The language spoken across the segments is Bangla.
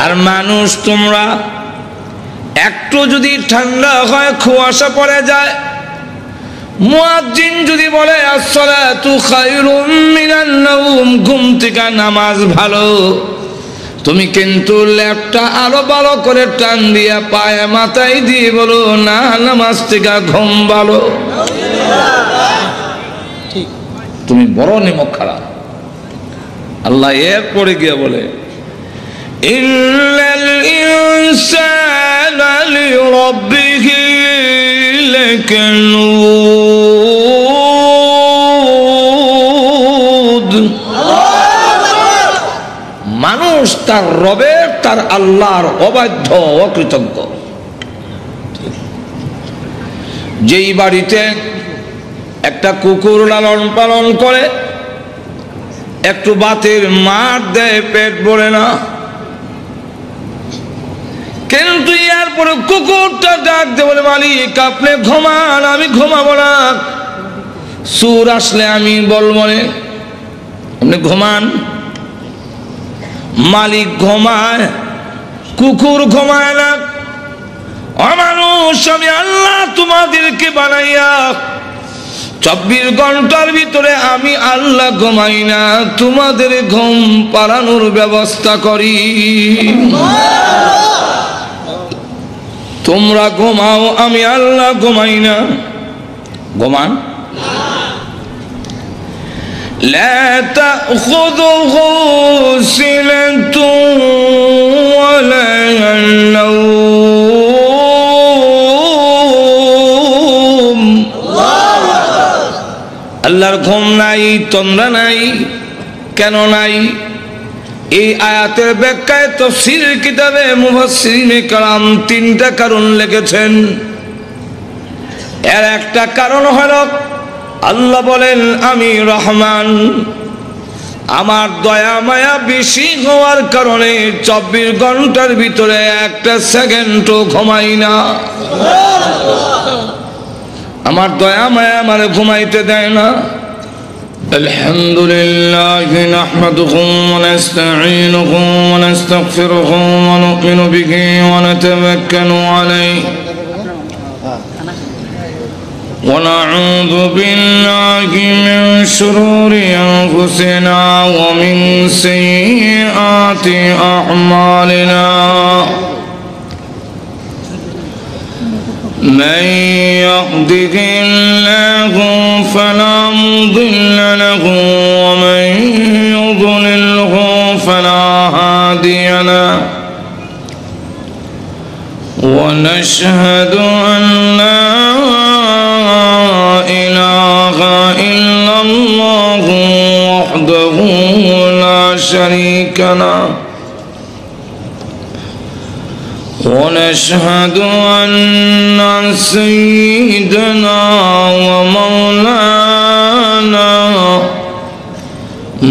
আর মানুষ তোমরা একটু যদি ঠান্ডা হয় কুয়াশা পড়ে যায়, মুয়াজ্জিন যদি বলে আসসালাতু খায়রুম মিনান নাওম, ঘুম থেকে নামাজ ভালো, তুমি কিন্তু ল্যাপটা আরো ভালো করে টান দিয়া পায়ে মাথায় দিয়ে বলো না নামাজ থেকে ঘুম ভালো, তুমি বড় নিমক খারাপ। আল্লাহ এরপরে গিয়ে বলে ইন্নাল ইনসানা লিরাব্বিহি লাকানুদ, মানুষ তার রবের তার আল্লাহর অবাধ্য অকৃতজ্ঞ। যেই বাড়িতে একটা কুকুর লালন পালন করে, একটু বাতের মার দেয়, পেট ভরে না, কিন্তু এরপরে কুকুরটা ডাক দিয়ে বলে মালিক আপনি ঘুমান, আমি ঘুমাবো না, সুর আসলে আমি বলবো না, আপনি ঘুমান। মালিক ঘুমায়, কুকুর ঘুমায় না। অমানুষ, আমি আল্লাহ তোমাদেরকে বানাইয়া 24 ঘন্টার ভিতরে আমি আল্লাহ ঘুমাই না, তোমাদের ঘুম পাড়ানোর ব্যবস্থা করি। তোমরা ঘুমাও, আমি আল্লাহ ঘুমাই না। ঘুমান। لا تأخذه سنة ولا نوم, আল্লাহর ঘুম নাই, তোমরা নাই। কেন নাই? এই আয়াতের ব্যাখ্যায় তাফসীর কিতাবে মুফাসসিরিনে কেরাম 3টা কারণ লিখেছেন। এর একটা কারণ হলো আল্লাহ বলেন আমি রহমান, আমার দয়া মায়া বেশি হওয়ার কারণে 24 ঘন্টার ভিতরে একটা সেকেন্ডও ঘুমাই না। আমার দয়া মায়া আমারে ঘুমাইতে দেয় না। আলহামদুলিল্লাহ নাহমাদুহু ওয়া নাস্তাঈনুহু ওয়া নাস্তাগফিরুহু ওয়া নু'মিনু বিহি ওয়া নাতাওয়াক্কালু আলাইহি ونعوذ بالله من شرور أنفسنا ومن سيئات أعمالنا، من يهده الله فلا مضل له ومن يضلله فلا هادي له، ونشهد أن لا إله إلا الله وحده لا شريك له، ونشهد أن سيدنا ومولانا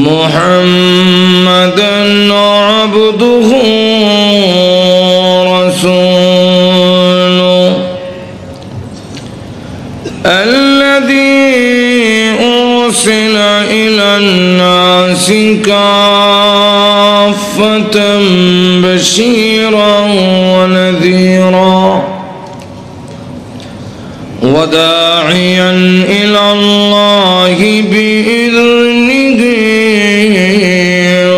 محمدا عبده ورسوله الذي أرسل إلى الناس كافة بشيرا ونذيرا وداعيا إلى الله بإذنه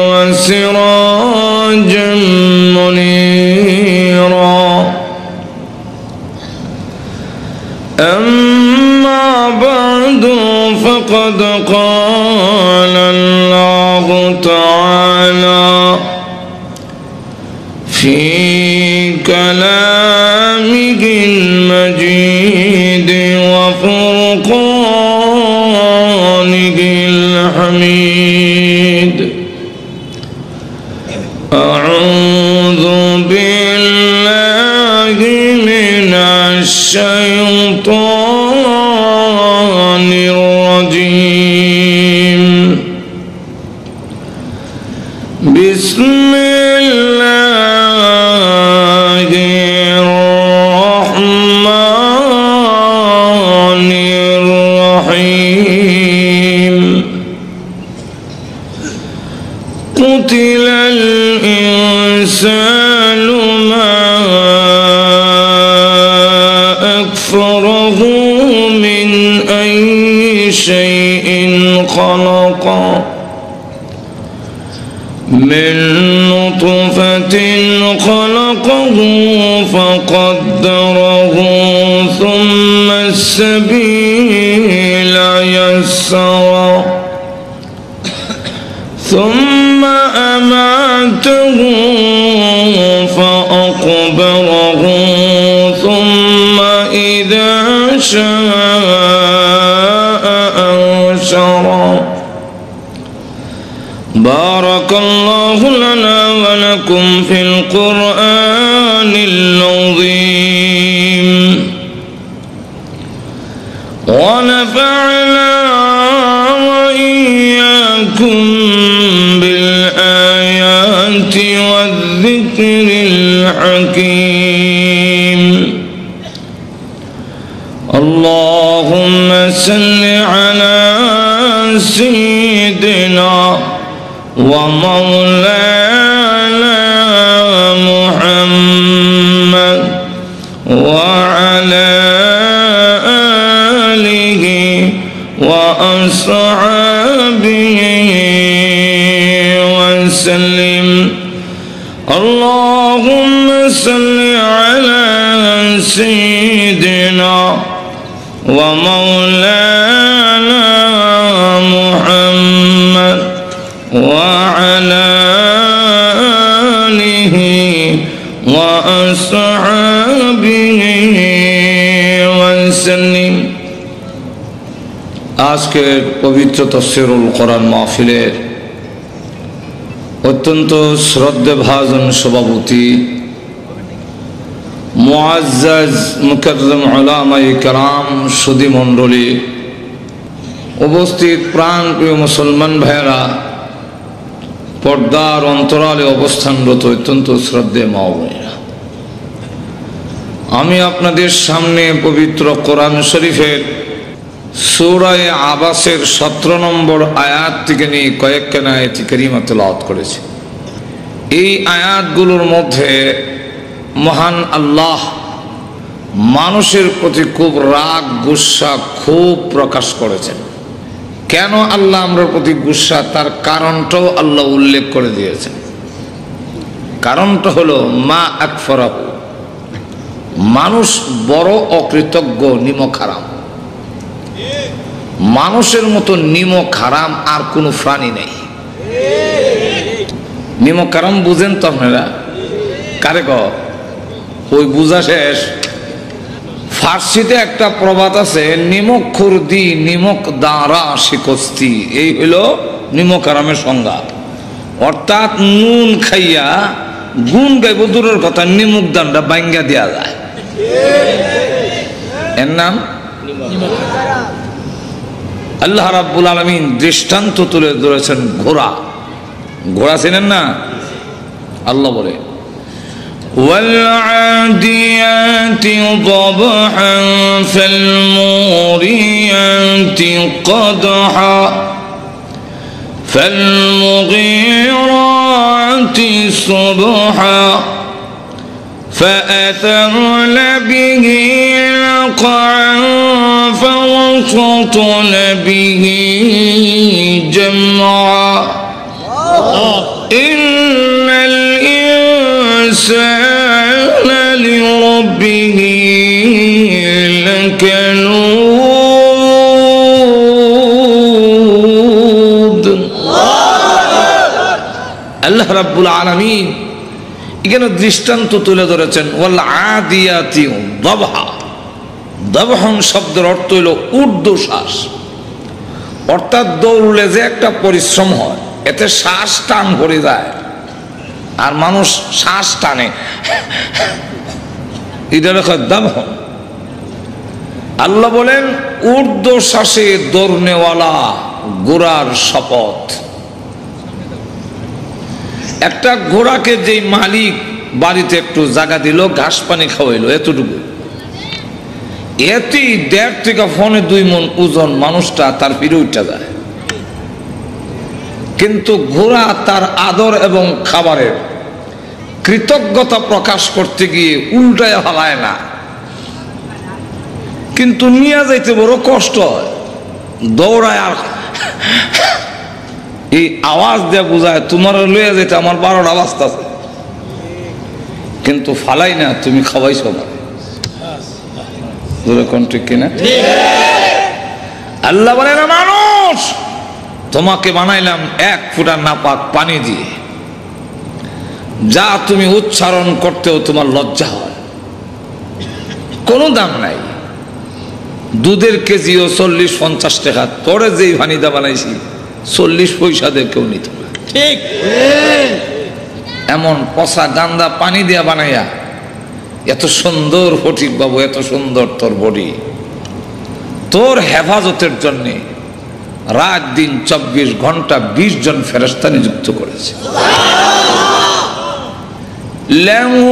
وسراجا منيرا. أما بعد فقد قال الله تعالى في كلامه المجيد وفرقانه الحميد: أعوذ بالله من الشيطان الرجيم. بسم الله الرحمن الرحيم. قتل الإنسان الإنسان ما أكفره من أي شيء خلقه من نطفة خلقه فقدره ثم السبيل يسره ثم أماته فأقبره ثم إذا شاء أنشره. بارك الله لنا ولكم في القرآن العظيم ونفعنا وإياكم بالآيات والذكر الحكيم. اللهم صل على سيدنا ومولانا محمد وعلى آله وأصحابه وسلم. اللهم صل على سيدنا ومولانا محمد وعلى آله وأصحابه وسلم. আজকের পবিত্র তাফসীরুল কোরআন মাহফিলের অত্যন্ত শ্রদ্ধেভাজন সভাপতি মুআজ্জাজ মুকাররম উলামায়ে কেরাম, সুধী মণ্ডলী, উপস্থিত প্রাণপ্রিয় মুসলমান ভাইয়েরা, পর্দার অন্তরালে অবস্থানরত অত্যন্ত শ্রদ্ধেয় মা ও বোনেরা, আমি আপনাদের সামনে পবিত্র কোরআন শরীফের সূরা আবাসের 17 নম্বর আয়াত থেকে নিয়ে কয়েকখানা আয়াত কারিমা তেলাওয়াত করেছি। এই আয়াতগুলোর মধ্যে মহান আল্লাহ মানুষের প্রতি খুব রাগ গুসা খুব প্রকাশ করেছেন। কেন আল্লাহ আমরা প্রতি গুসা, তার কারণটাও আল্লাহ উল্লেখ করে দিয়েছেন। কারণটা হলো মা আকফরাহু, মানুষ বড় অকৃতজ্ঞ, নিমক হারাম। মানুষের মতো নিমক হারাম আর কোনো প্রাণী নেই। নিমক হারাম বুঝেন তো আপনারা? কারে ক ওই বুঝা শেষ। ফার্সিতে একটা প্রবাদ আছে, নিমক খুরদি নিমক দাঁড়া শিকস্তি। এই হইল নিমক হারামের সংজ্ঞা। অর্থাৎ নুন খাইয়া গুণ গাইব দূরের কথা, নিমক দানটা বাইঙ্গা দেওয়া যায়। এর নাম আল্লাহ রাব্বুল আলামিন দৃষ্টান্ত তুলে ধরেছেন ঘোড়া। ঘোড়া চেনেন না? আল্লাহ বলে والعاديات ضبحا فالموريات قدحا فالمغيرات صبحا فأثرن به نقعا فوسطن به جمعا إن الإنسان لربه لكنود. আল্লাহ রাব্বুল আলামিন এখানে দৃষ্টান্ত তুলে ধরেছেন ওয়াল আদিয়াতি দাবহা। দাবহন শব্দের অর্থ হইল ঊর্ধ্বশ্বাস, অর্থাৎ দৌড়লে যে একটা পরিশ্রম হয়, এতে শ্বাস টান করে যায় আর মানুষ শ্বাস টানে, এটা লেখা দাবহন। আল্লাহ বলেন ঊর্ধ্বশ্বাসে দৌড়নেওয়ালা ঘোড়ার শপথ। একটা ঘোড়াকে যেই মালিক বাড়িতে একটু জায়গা দিল, ঘাস পানি খাওয়াইলো, এতটুকু, এতেই 1.5 থেকে 2 মণ ওজন মানুষটা তার ফিরে উঠে যায়। কিন্তু ঘোড়া তার আদর এবং খাবারের কৃতজ্ঞতা প্রকাশ করতে গিয়ে উল্টায় হালায় না, কিন্তু নিয়ে যাইতে বড় কষ্ট হয়, দৌড়ায়। আর এই আওয়াজ দিয়ে বোঝায় তোমার লইয়া যেতে আমার 12টা বাজতেছে, কিন্তু ফালাই না, তুমি খাওয়াইছো না। ঠিক কিনা? আল্লাহ বলে না, মানুষ তোমাকে বানাইলাম 1 ফুটা নাপাক পানি দিয়ে, যা তুমি উচ্চারণ করতেও তোমার লজ্জা হয়, কোনো দাম নাই। দুধের কেজিও 40-50 টাকা, তোরে যেই ভানিদা বানাইছি 40 পয়সা দিয়ে কেউ নিত না। ঠিক এমন পচা গান্দা পানি দিয়া বানাইয়া এত সুন্দর ফটিক বাবু, এত সুন্দর তোর বডি, তোর হেফাজতের জন্য রাত দিন 24 ঘন্টা 20 জন ফেরেশতা নিযুক্ত করেছে। লাহু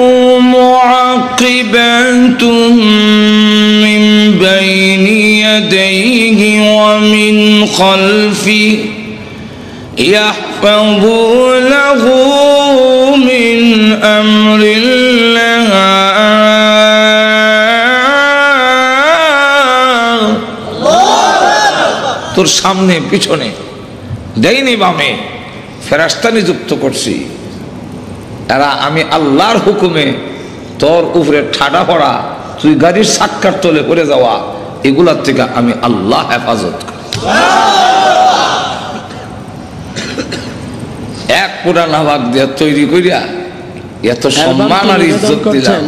মুআকিবাতুম মিন বাইনি ইয়াদাইহি ওয়া মিন খালফি ইয়াহফাযুনাহু মিন আমরিল্লাহ। তোর সামনে পিছনে ডাইনে বামে ফেরেশতা নিযুক্ত করছি, এরা আমি আল্লাহর হুকুমে তোর উপরে ঠাডা পড়া, তুই গাড়ির চাক্কার তলে পড়ে যাওয়া, এগুলার থেকে আমি আল্লাহ হেফাজত করি। 1 ফুটা নাভাগ দিয়ে তৈরি করিয়া এত সম্মান আর ইজ্জত দিলাম।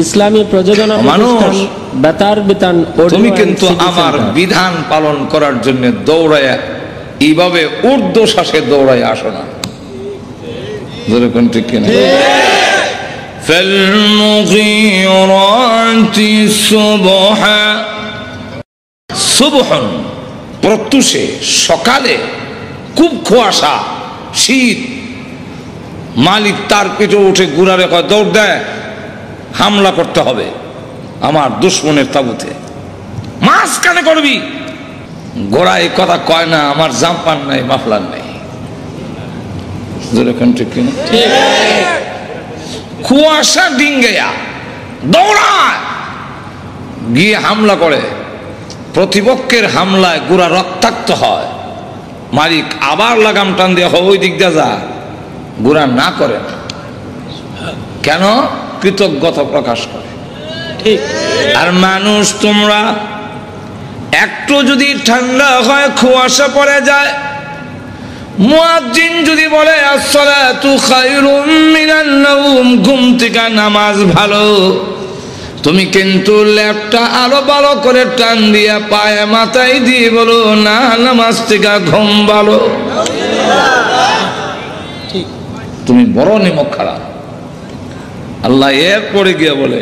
ইসলামী প্রযোজনা প্রতিষ্ঠান বেতার বিতান। তুমি কিন্তু আমার বিধান পালন করার জন্য দৌড়ায় এইভাবে ঊর্ধ্বশ্বাসে দৌড়ায় আসো না। যেরকম ঠিক কিনা? ফালমুগীরাতি সুবহা, সুবহন প্রত্যুষে সকালে, খুব কুয়াশা শীত, মালিক তার পিঠে উঠে গুড়ারে কয় দৌড় দেয়, হামলা করতে হবে আমার দুশ্মনের তাবুতে। মাঝখানে করবি, গোড়া এই কথা কয় না, আমার জাম্পার নাই, মাফলার নাই। ঠিক কিনা? কুয়াশা ডিঙ্গেয়া দৌড়ায় গিয়ে হামলা করে, প্রতিপক্ষের হামলায় গোড়া রক্তাক্ত হয়, মালিক আবার লাগাম টান দিয়ে ওই দিক দিয়ে যা, গোড়া না করে না। কেন? কৃতজ্ঞতা প্রকাশ করে। ঠিক। আর মানুষ তোমরা একটু যদি ঠান্ডা হয়, কুয়াশা পড়ে যায়, মুয়াজ্জিন যদি বলে আসসালাতু খায়রুম মিনান নাওম, ঘুম থেকে নামাজ ভালো, তুমি কিন্তু লেপটা আরো ভালো করে টান দিয়া পায়ে মাথায় দিয়ে বলো না, নামাজ থেকে ঘুম ভালো। তুমি বড় নিমক খারাপ। আল্লাহ এরপরে গিয়ে বলে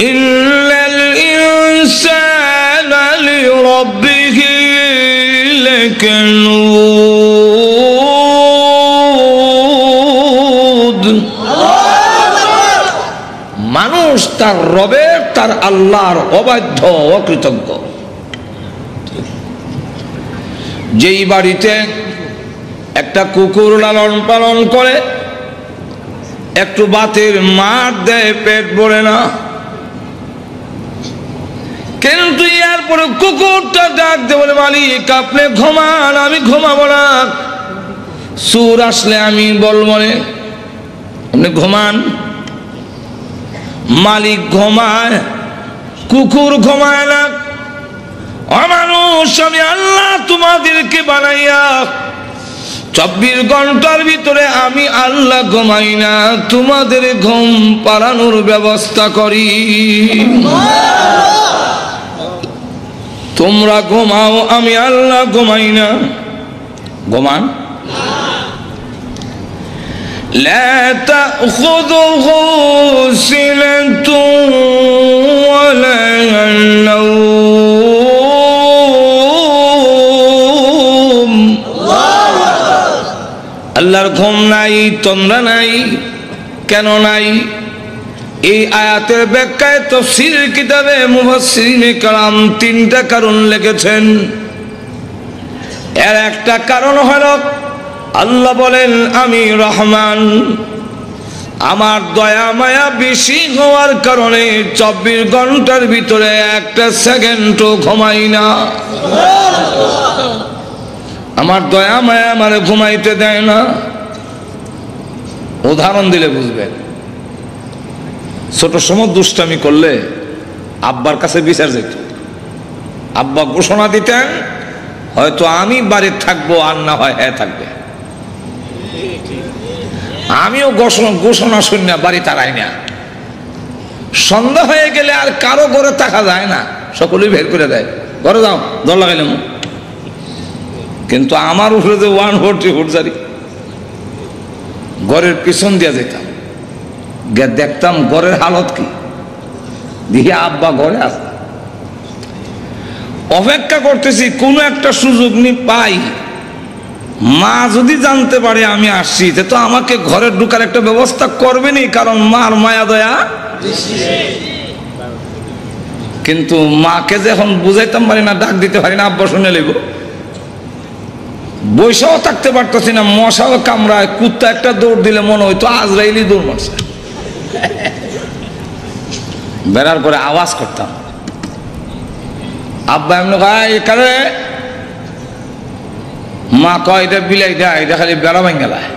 ইন্নাল ইনসানা লিরাব্বিহি লাকানুদ। মানুষ তার রবের, তার আল্লাহর অবাধ্য, অকৃতজ্ঞ। যেই বাড়িতে একটা কুকুর লালন পালন করে, একটু বাতের মার দেয়, পেট ভরে না, কিন্তু এরপরে কুকুরটা ডাক দিয়ে বলে মালিক আপনি ঘুমান, আমি ঘুমাবো না, সুর আসলে আমি বলবো না, আপনি ঘুমান। মালিক ঘুমায়, কুকুর ঘুমায় না। অমানুষ, আমি আল্লাহ তোমাদেরকে বানাইয়া 24 ঘন্টার ভিতরে আমি আল্লাহ ঘুমাই না, তোমাদের ঘুম পাড়ানোর ব্যবস্থা করি। তোমরা ঘুমাও, আমি আল্লাহ ঘুমাই না। ঘুমান। লা তাখুযুহু সিনাতুন ওয়ালা নাওম। আল্লাহর ঘুম নাই, তন্দ্রা নাই। কেন নাই? এই আয়াতের ব্যাখ্যায় তাফসীরের কিতাবে মুফাসসিরিনে কেরাম 3টা কারণ লিখেছেন। এর একটা কারণ হলো আল্লাহ বলেন আমি রহমান, আমার দয়া মায়া বেশি হওয়ার কারণে 24 ঘন্টার ভিতরে একটা সেকেন্ডও ঘুমাই না। আমার দয়া মায়া আমারে ঘুমাইতে দেয় না। উদাহরণ দিলে বুঝবেন, ছোট সময় দুষ্টামি করলে আব্বার কাছে বিচার যেত। আব্বা ঘোষণা দিতেন, হয়তো আমি বাড়িতে থাকবো আর না হয় হ্যাঁ থাকবে। আমিও ঘোষণা শুনি না, বাড়ি তাড়াই না। সন্ধ্যা হয়ে গেলে আর কারো ঘরে থাকা যায় না, সকলেই বের করে দেয়, ঘরে যাও দর লাগাইলাম। কিন্তু আমার উপরে যে 140 ফুট জারি, ঘরের পিছন দিয়ে যেতাম, দেখতাম ঘরের হালত কি, দিয়ে আব্বা ঘরে আসে। অপেক্ষা করতেছি কোন একটা সুযোগ নি পাই, মা যদি জানতে পারে আমি আসছি তো আমাকে ঘরে ঢুকার একটা ব্যবস্থা করবেনি, কারণ মার মায়া দয়া। কিন্তু মাকে যখন বুঝাইতাম পারি না, ডাক দিতে পারি না, আব্বা শুনে লইব। বৈশাও থাকতে পারতেছি না, মশাও কামড়ায়, কুত্তা একটা দৌড় দিলে মনে হইতো আজরাইলি দৌড় মারছে। বেড়ার পরে আওয়াজ করতাম, আব্বা এমন কয় কারে? মা কয় এটা বিলাই দেয়, এটা খালি বেড়া ভাঙ্গালায়,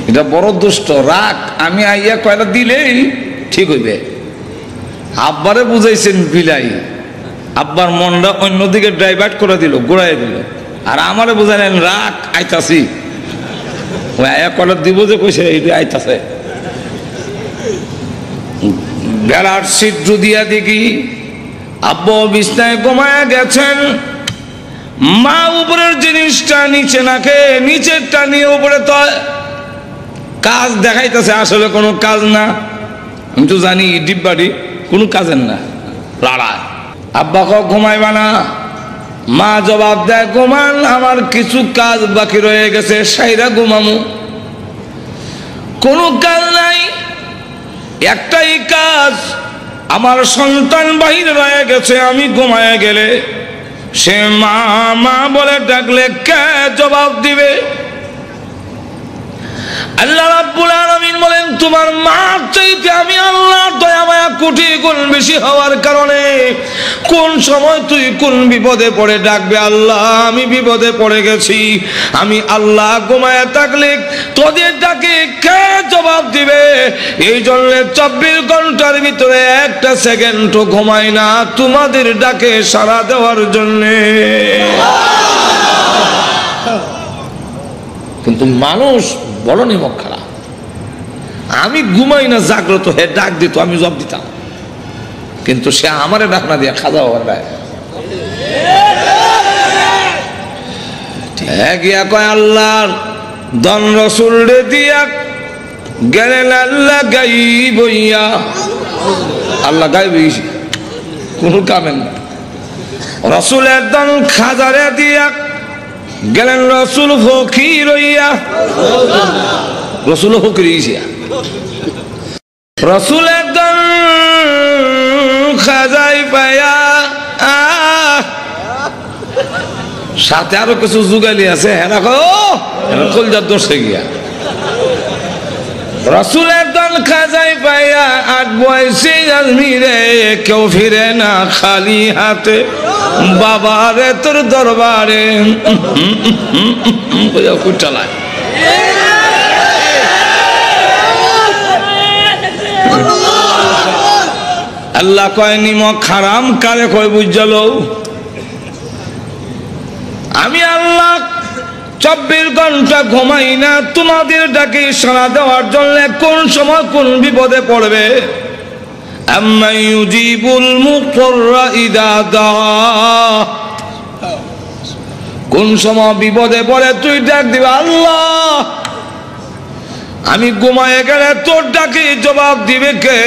এটা বড় দুষ্ট, রাখ। আমি আইয়া কয়টা দিলেই ঠিক হইবে। আব্বারে বুঝাইছেন বিলাই, আব্বার মনটা অন্যদিকে ডাইভার্ট করে দিল, ঘুরাই দিল। আর আমারে বুঝাইলেন রাখ, আইতাছি। ওই আয়া কয়টা দিব যে কইছে এইটা আইতাছে। বেড়ার ছিদ্র দিয়া দেখি আব্বা বিছনায় ঘুমায় গেছেন, মা উপরের জিনিসটা নিচে নাকে, নিচেরটা নিয়ে উপরে তো কাজ দেখাইতেছে, আসলে কোনো কাজ না। আমি তো জানি ডিব্বাডি কোনো কাজের না, লড়াই। আব্বা ক ঘুমাইবা না? মা জবাব দেয় ঘুমান, আমার কিছু কাজ বাকি রয়ে গেছে, সাইরা ঘুমামু। কোনো কাজ নাই, একটাই কাজ, আমার সন্তান বাহিরে রয়ে গেছে, আমি ঘুমায় গেলে সে মা মা বলে ডাকলে কে জবাব দিবে? আল্লাহ রাব্বুল আলামিন বলেন তোমার মা চাইতে আমি আল্লাহর দয়া মায়া কোটি গুণ বেশি হওয়ার কারণে কোন সময় তুই কোন বিপদে পড়ে ডাকবে, আল্লাহ আমি বিপদে পড়ে গেছি, আমি আল্লাহ ঘুমায় থাকলে তোদের ডাকে কে জবাব দিবে? এই জন্য 24 ঘন্টার ভিতরে একটা সেকেন্ডও ঘুমাই না তোমাদের ডাকে সাড়া দেওয়ার জন্যে। কিন্তু মানুষ বড় নিমক খারাপ। আমি ঘুমাই না, জাগ্রত হয়ে ডাক দিত, আমি জবাব দিতাম, কিন্তু সে আমারে ডাক না দিয়া খাওয়া হওয়ার গায়ে গিয়া কয় আল্লাহর দন রসুল রে দিয়া গেলেন আল্লাহ গাইব ইয়া। আল্লাহ গাইব কোন কামেন না। রসুলের দন খাজারে দিয়া গেলেন রসুল ফকির হইয়া। রসুল ফকির হইয়া, রসুল একদম খাজাই পায়া, সাথে আরো কিছু যুগালি আছে, হ্যাঁ কলজার দোষে গিয়া রসুল একদম খাজাই পাইয়া। আট বয়সে আজমিরে কেউ ফিরে না খালি হাতে, বাবারে তোর দরবারে চালায়। আল্লাহ কয় নিমক হারাম কারে কয় বুঝল? আমি আল্লাহ 24 ঘন্টা ঘুমাই না তোমাদের ডাকে সাড়া দেওয়ার জন্য কোন সময় কোন বিপদে পড়বে। আম্মা ইউজিবুল মুকররা ইদা দাআ, কোন সময় বিপদে পড়ে তুই ডাক দিবা আল্লাহ, আমি ঘুমায়ে গেলে তোর ডাকে জবাব দিবে কে?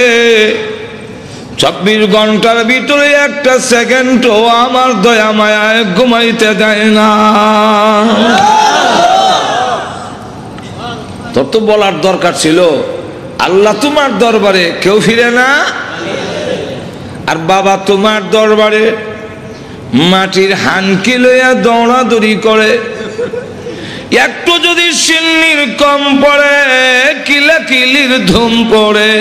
24 ঘন্টার ভিতরে একটা সেকেন্ডও আমার দয়া মায়ায় ঘুমাইতে দেয় না। তোর তো বলার দরকার ছিল আল্লাহ তোমার দরবারে কেউ ফিরে না, আর বাবা তোমার দরবারে মাটির হানকি লইয়া দৌড়াদৌড়ি করে। একটু যদি সিন্নির কম পড়ে কিলে ধুম পড়ে।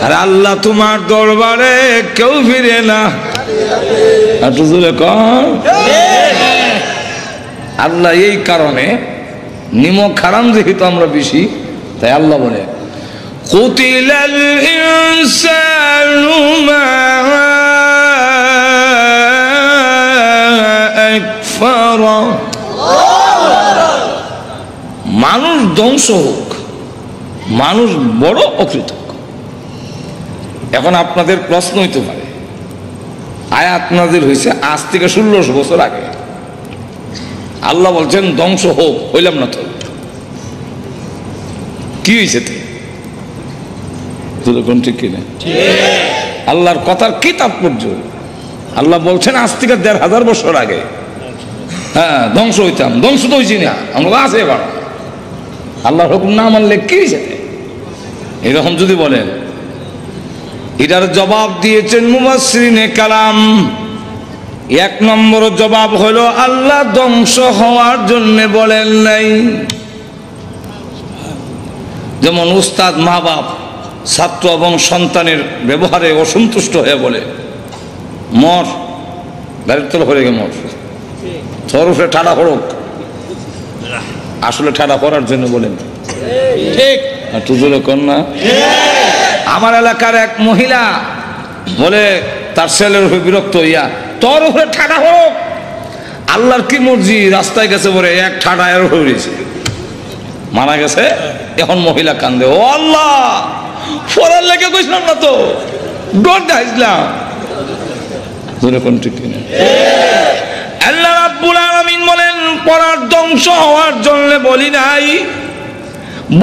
আর আল্লাহ তোমার দরবারে কেউ ফিরে না। একটু জোরে কর। আল্লাহ এই কারণে নিমক হারাম যেহেতু আমরা বেশি, তাই আল্লাহ বলে কুতিলাল ইনসানু মা আকফারা। মানুষ ধ্বংস হোক, মানুষ বড় অকৃতজ্ঞ। এখন আপনাদের প্রশ্ন হইতে পারে, আয়াত নাযিল হয়েছে আজ থেকে 1600 বছর আগে, আল্লাহ বলছেন ধ্বংস হোক, হইলাম না তো কি হয়েছে? কোন ঠিক কিনা? আল্লাহর কথার কি তাৎপর্য? আল্লাহ বলছেন আজ থেকে 1500 বছর আগে হ্যাঁ ধ্বংস হইতাম, ধ্বংস তো হয়েছি না আমরা, আছে এবার আল্লাহর হুকুম না মানলে কি হয়েছে? এরকম যদি বলেন, এটার জবাব দিয়েছেন মুফাসসিরিনে কালাম। 1 নম্বর জবাব হলো আল্লাহ ধ্বংস হওয়ার জন্য বলেন নাই। যেমন উস্তাদ, মা বাপ ছাত্র এবং সন্তানের ব্যবহারে অসন্তুষ্ট হয়ে বলে মর, গাড়ির তলা হয়ে গে মর, তোর উপরে ঠাড়া হরক, আসলে ঠাড়া করার জন্য বলেন ঠিক তুজলে কন্যা। আমার এলাকার এক মহিলা বলে তার ছেলের উপরে বিরক্ত হইয়া, তোর উপরে ঠাড়া হোক। আল্লাহর কি মর্জি, রাস্তায় গেছে বলে এক ঠাড়া এর হয়েছে, মারা গেছে। এখন মহিলা কান্দে, ও আল্লাহ পড়ার লেগে কইছিলাম না তো, ডর দেখাইছিলাম। আল্লাহ রাব্বুল আলামিন বলেন পড়ার ধ্বংস হওয়ার জন্য বলি নাই,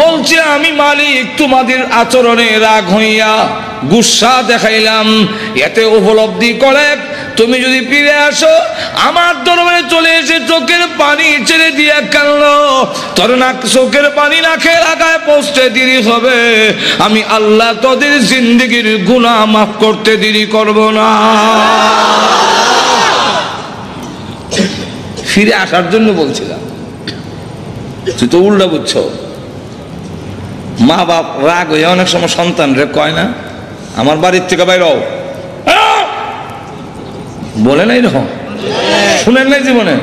বলছে আমি মালিক তোমাদের আচরণে রাগ হইয়া গুসা দেখাইলাম। এতে উপলব্ধি করে তুমি যদি ফিরে আসো আমার দরবারে চলে এসে চোখের পানি ছেড়ে দিয়ে কাঁদলো, তোর না চোখের পানি নাকের আগায় পৌঁছতে দেরি হবে, আমি আল্লাহ তোদের জিন্দেগির গুনাহ মাফ করতে দেরি করব না। ফিরে আসার জন্য বলছিলাম, তুই তো উল্টা বুঝছো। মা বাপ রাগ হয়ে অনেক সময় সন্তান রে কয় না আমার বাড়ির থেকে বাইর হও, বলে নাই এরকম? শুনেন নাই জীবনে?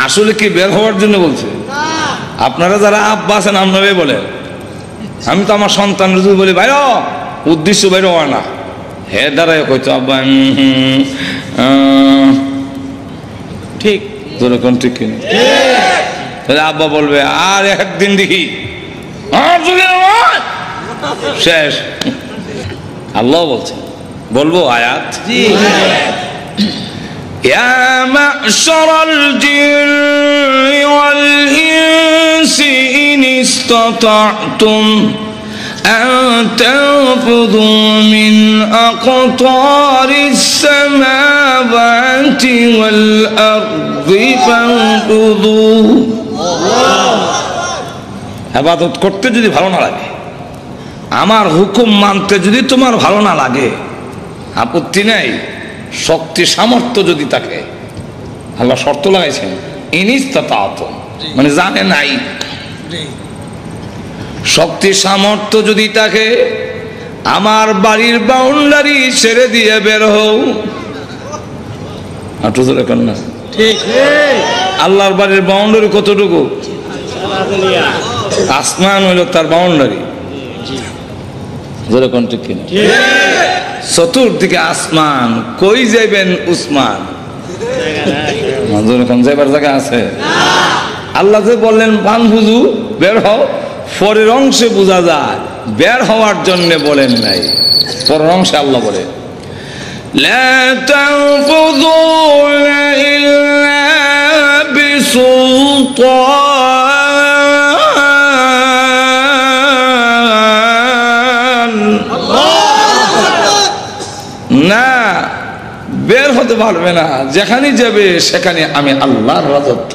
আসলে কি বের হওয়ার জন্য বলছে? আপনারা যারা আব্বা আছেন আপনারাই বলেন, আমি তো আমার সন্তান যদি বলি বাইর, উদ্দেশ্য বাইর হওয়া না, হে দাঁড়ায় কইতো আব্বা ঠিক যেরকম ঠিক কিনা, তাহলে আব্বা বলবে আর একদিন দেখি, আর যদি শেষ। আল্লাহ বলছে, বলবো আয়াত, ইয়া মা'শারাল জিন্নি ওয়াল ইনসি ইন ইসতাতা'তুম আন তানফুযু মিন আকতারিস সামাওয়াতি ওয়াল আরদি ফানফুযু। ইবাদত করতে যদি ভালো না লাগে, আমার হুকুম মানতে যদি তোমার ভালো না লাগে, আপত্তি নেই, শক্তি সামর্থ্য যদি থাকে, আল্লাহ শর্ত লাগাইছেন ইনিস্তাতা'তুম, মানে জানে নাই, শক্তি সামর্থ্য যদি থাকে আমার বাড়ির বাউন্ডারি ছেড়ে দিয়ে বের হও। না ঠিক? আল্লাহর বাড়ির বাউন্ডারি কতটুকু? আসমান হইল তার বাউন্ডারি, যেরকম ঠিক কিনা? চতুর্দিকে আসমান, কই যাইবেন উসমান? যেরকম যাইবার জায়গা আছে? আল্লাহ যে বললেন ফানফুযু, বের হও, পরের অংশে বোঝা যায় বের হওয়ার জন্য বলেন নাই, পরের অংশে আল্লাহ বলে লা তানফুযুনা ইল্লা বিসুলতান। না, বের হতে পারবে না, যেখানে যাবে সেখানে আমি আল্লাহর রাজত্ব।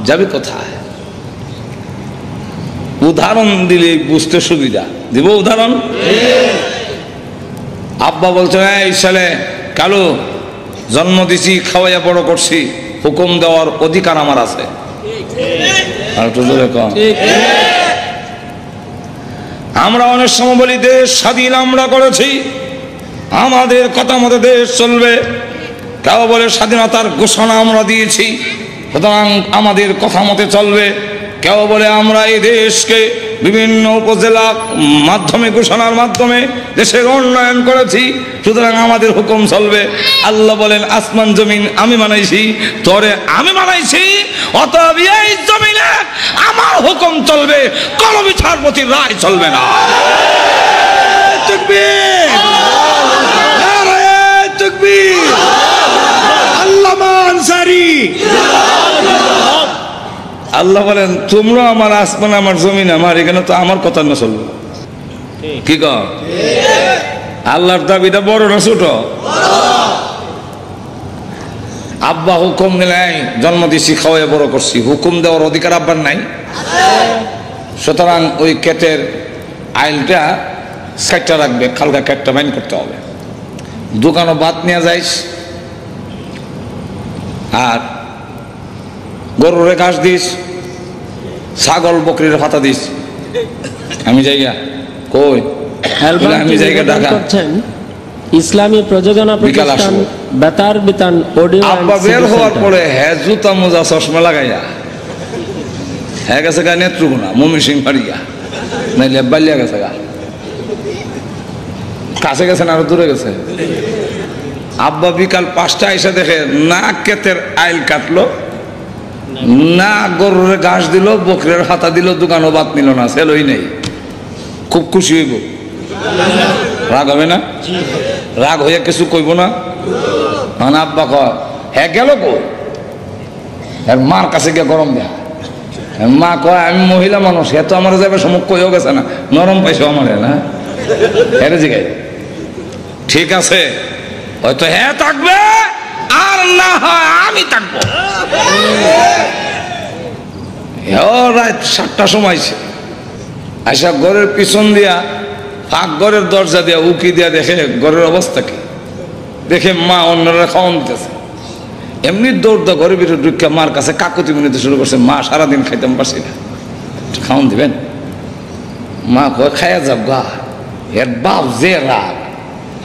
যাবে কোথায়? উদাহরণ দিলে বুঝতে সুবিধা, দিব উদাহরণ। আব্বা বলছে এই ছেলে কালু জন্ম দিছি, খাওয়াইয়া বড় করছি, হুকুম দেওয়ার অধিকার আমার আছে। আর একটু জোরে কম। আমরা অনেক সময় বলি দেশ স্বাধীন আমরা করেছি, আমাদের কথা মতো দেশ চলবে। কেউ বলে স্বাধীনতার ঘোষণা আমরা দিয়েছি, সুতরাং আমাদের কথা মতে চলবে। কেউ বলে আমরা এই দেশকে বিভিন্ন উপজেলা মাধ্যমে ঘোষণার মাধ্যমে দেশের উন্নয়ন করেছি, সুতরাং আমাদের হুকুম চলবে। আল্লাহ বলেন আসমান জমিন আমি বানাইছি, তোরে আমি বানাইছি, অতএব এই জমিনে আমার হুকুম চলবে, কোনো বিচারপতির রায় চলবে না। তাকবীর, নারায়ে তাকবীর, আল্লামা আনসারী। আল্লাহ বলেন তোমরা আমার আসমান আমার জমিন আমার, এখানে তো আমার কথা না চলবে। কি কর আল্লাহর দাবিটা বড় না ছোট? আব্বা হুকুম দিলাই জন্ম দিছি, খাওয়াই বড় করছি, হুকুম দেওয়ার অধিকার আব্বার নাই। সুতরাং ওই ক্ষেতের আইলটা সাইটটা রাখবে, খালকা ক্ষেতটা বাইন করতে হবে। দোকানও বাদ নিয়ে যাইস, আর গরুরে ঘাস দিস, ছাগল বকরির পাতা দিস। আমি জায়গা কই আমি জায়গা ঢাকা ইসলামী প্রযোজনা প্রতিষ্ঠান বেতার বিতান অডিও। আব্বা বের হওয়ার পরে হ্যাঁ জুতা মোজা চশমা লাগাইয়া হ্যাঁ গেছে গা নেত্রকোনা মমি সিং ফারিয়া, নাইলে বালিয়া গেছে গা, কাছে গেছে না আরো দূরে গেছে। আব্বা বিকাল 5টা এসে দেখে না ক্ষেতের আইল কাটলো, না গরুর ঘাস দিল, বকরের হাতা দিল, দোকানও বাদ নিল না, সেলই নেই। খুব খুশি হইব, রাগ হবে না? রাগ হইয়া কিছু কইব না? আব্বা কয় হ্যাঁ গেল কো, মার কাছে গিয়ে গরম দেয়া। মা কয় আমি মহিলা মানুষ, হে তো আমার যাবে সমুখ কইও গেছে না, নরম পাইছো আমার না, হেরে জিগাই। ঠিক আছে হয়তো হ্যাঁ থাকবে, আর না হয় আমি থাকবো। রাত 7টার সময় আইসা ঘরের পিছন দিয়া ফাঁক ঘরের দরজা দিয়া উকি দিয়া দেখে ঘরের অবস্থা কি, দেখে মা অন্যরা খাওয়ান দিতেছে। এমনি দৌড় দা ঘরের ভিতরে ঢুকে মার কাছে কাকুতি মিনিতে শুরু করছে, মা সারাদিন খাইতাম পারছি না, খাওয়ান দিবেন? মা কয় খাইয়া যাব গা, এর বাপ যে রাগ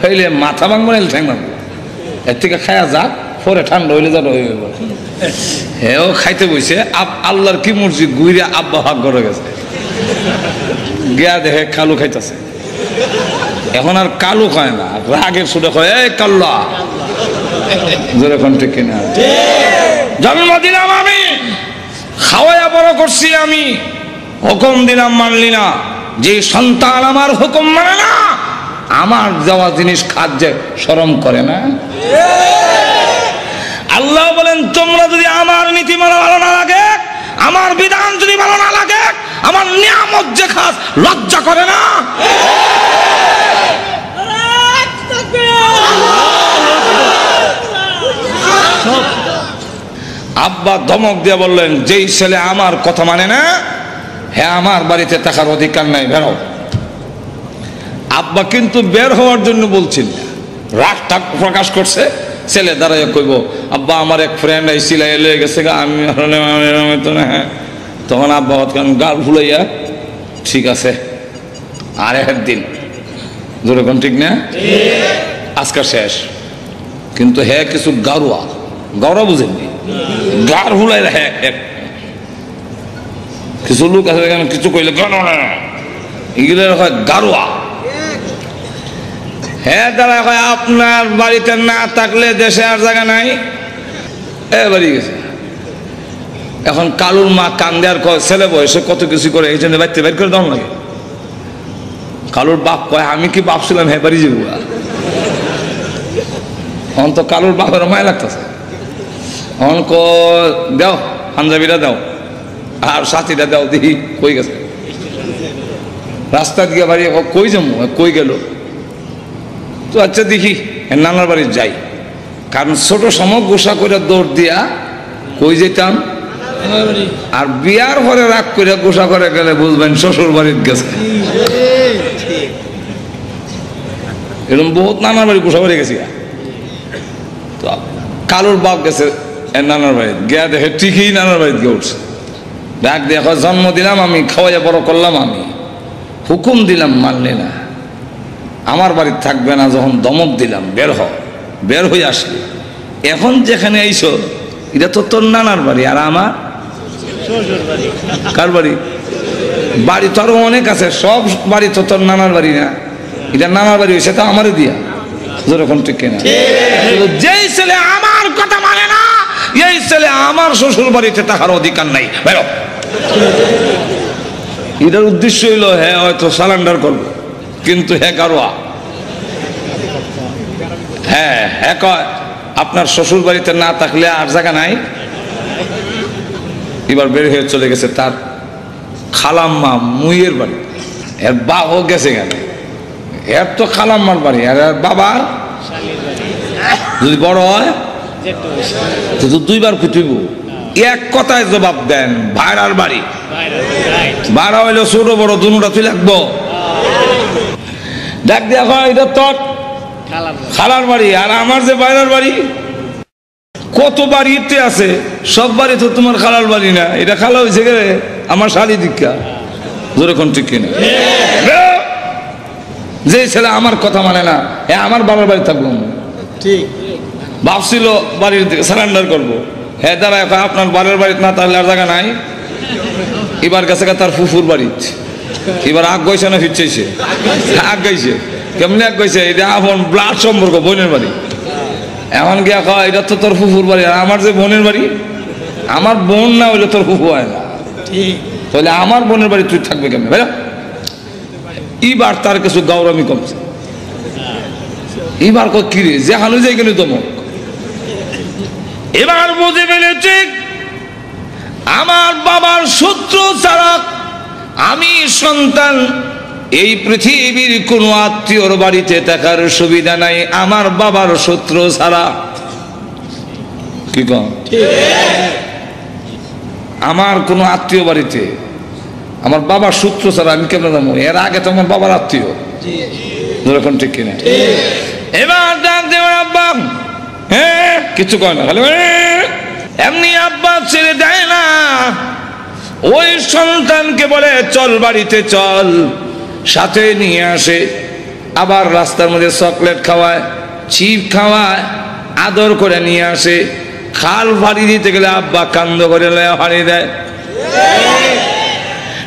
হইলে মাথা ভাঙবো না ঠ্যাং ভাঙবো, এর থেকে খাইয়া যাক, পরে ঠান্ডা হইলে যাবে। হেও খাইতে বইছে, আল্লাহর কি মর্জি, গুইরা আব্বা ভাগ করে গেছে, গিয়া দেখে কালু খাইতেছে। এখন আর কালু খায় না, রাগের সুরে কয় এই কাল্লা, যেরকম ঠিক কিনা, জন্ম দিলাম আমি, খাওয়াইয়া বড় করছি আমি, হুকুম দিলাম মানলি না। যে সন্তান আমার হুকুম মানে না, আমার দেওয়া জিনিস খাদ্যে শরম করে না। আল্লাহ বলেন তোমরা যদি আমার নীতি মানা ভালো না লাগে, আমার বিধান যদি ভালো না লাগে, আমার নিয়ামত যে খাস লজ্জা করে না? আব্বা ধমক দিয়ে বললেন যেই ছেলে আমার কথা মানে না, হ্যাঁ আমার বাড়িতে থাকার অধিকার নাই, বেরো। আব্বা কিন্তু বের হওয়ার জন্য বলছেন, রাগটা প্রকাশ করছে। ছেলে দাঁড়াইয়া কইব আব্বা আমার এক ফ্রেন্ড আইছিল লয়ে গেছে গা, আমি হ্যাঁ। তখন আব্বা গাল ফুলাইয়া ঠিক আছে আর একদিন, যেরকম ঠিক না, আজকাল শেষ। কিন্তু হ্যাঁ কিছু গারুয়া, গাওরা বুঝেননি, গার ফুলাই হ্যাঁ কিছু লোক আছে কিছু কইলে এগুলো হয় গারুয়া। হ্যাঁ দাঁড়া হয় আপনার বাড়িতে না থাকলে দেশে আর জায়গা নাই, বাড়ি গেছে। এখন কালুর মা কান্দে আর কয় ছেলে বয়সে কত কিছু করে, এই জন্য বাড়িতে বের করে দাও লাগে। কালুর বাপ কয় আমি কি বাপ ছিলাম, হ্যাঁ বাড়ি যাবো। এখন তো কালুর বাপের মায় লাগতেছে, এখন দাও পাঞ্জাবিটা দাও আর সাথীটা দাও, দেখি কই গেছে। রাস্তা দিয়ে বাড়ি কই যাবো, কই গেল তো আচ্ছা দেখি নানার বাড়ি যাই, কারণ ছোট সময় গোসা করে দৌড় দিয়া কই যেতাম, আর বিয়ার পরে রাগ করে গোসা করে গেলে বুঝবেন শ্বশুর বাড়ির গেছে। এরকম বহুত নানার বাড়ি গোসা বাড়ি গেছি। তো কালুর বাপ গেছে নানার বাড়ি, গিয়া দেখে ঠিকই নানার বাড়িতে গিয়ে উঠছে। ডাক দিয়ে জন্ম দিলাম আমি, খাওয়াইয়া বড় করলাম আমি, হুকুম দিলাম মানলি না, আমার বাড়িতে থাকবে না, যখন দমক দিলাম বের হয়ে আসলি, এখন যেখানে আইসো এটা তো তোর নানার বাড়ি আর আমার কার বাড়ি? বাড়ি তো আরো অনেক আছে, সব বাড়ি তো তোর নানার বাড়ি না, এটা নানার বাড়ি হয়েছে তো আমারই দিয়া, যেরকম ঠিক কিনা? যেই ছেলে আমার কথা মানে না, এই ছেলে আমার শ্বশুর বাড়িতে থাকার অধিকার নাই, বেরো। এটার উদ্দেশ্য হইল হ্যাঁ হয়তো সারেন্ডার করবো, কিন্তু হ্যাঁ কারোয়া হ্যাঁ কয় আপনার শ্বশুর বাড়িতে না থাকলে আর জায়গা নাই। এবার বের হয়ে চলে গেছে তার খালাম্মা মুইয়ের বাড়ি, এর বাবাও গেছে গেলে, এর তো খালাম্মার বাড়ি, আর বাবার যদি বড় হয় তো দুইবার কুটিব। এক কথায় জবাব দেন, ভাইরার বাড়ি, ভাড়া হইলো ছোট বড় দুটা তুই লাগবো। ডাক দিয়া হয় এটা তোর খালার বাড়ি, আর আমার যে বাইরের বাড়ি, কত বাড়িতে আছে, সব বাড়ি তো তোমার খালার বাড়ি না, এটা খালা হয়েছে গেলে আমার শালি দীক্ষা, যেরকম ঠিক কিনা? যে ছেলে আমার কথা মানে না, আমার বাবার বাড়ি থাকবো, ঠিক ভাবছিল বাড়ির দিকে সারেন্ডার করবো, হ্যাঁ দাঁড়া আপনার বাড়ির বাড়িতে না তাহলে আর জায়গা নাই। এবার গেছে তার ফুফুর বাড়িতে, এবার আগ গইছে না ফিরছে, আগ গাইছে, কেমনি আগ গইছে, এটা আপন ব্লাড সম্পর্ক, বোনের বাড়ি। এমন গিয়া কয় এটা তো তোর ফুফুর বাড়ি, আর আমার যে বোনের বাড়ি, আমার বোন না হইলে তোর ফুফু হয় না, তাহলে আমার বোনের বাড়ি তুই থাকবে কেমন? ভাই এবার তার কিছু গৌরবী কমছে, এবার কই কিরে যেখানে যাই গেলে দমক। এবার বুঝে ফেলেছে আমার বাবার শত্রু ছাড়া আমি সন্তান এই পৃথিবীর কোন আত্মীয়র বাড়িতে থাকার সুবিধা নাই, আমার বাবার শত্রু ছাড়া। কি কম আমার কোন আত্মীয় বাড়িতে আমার বাবার সূত্র ছাড়া আমি কেমন যাবো? এর আগে তো আমার বাবার আত্মীয়, যেরকম ঠিক কিনা? এবার ডাক দেওয়ার আব্বা, হ্যাঁ কিছু কয় না, খালি এমনি আব্বা ছেড়ে দেয় না, ওই সন্তানকে বলে চল বাড়িতে চল, সাথে নিয়ে আসে, আবার রাস্তার মধ্যে চকলেট খাওয়ায়, চিপ খাওয়ায়, আদর করে নিয়ে আসে। খাল ভাড়ি দিতে গেলে আব্বা কান্দ করে হারি দেয়।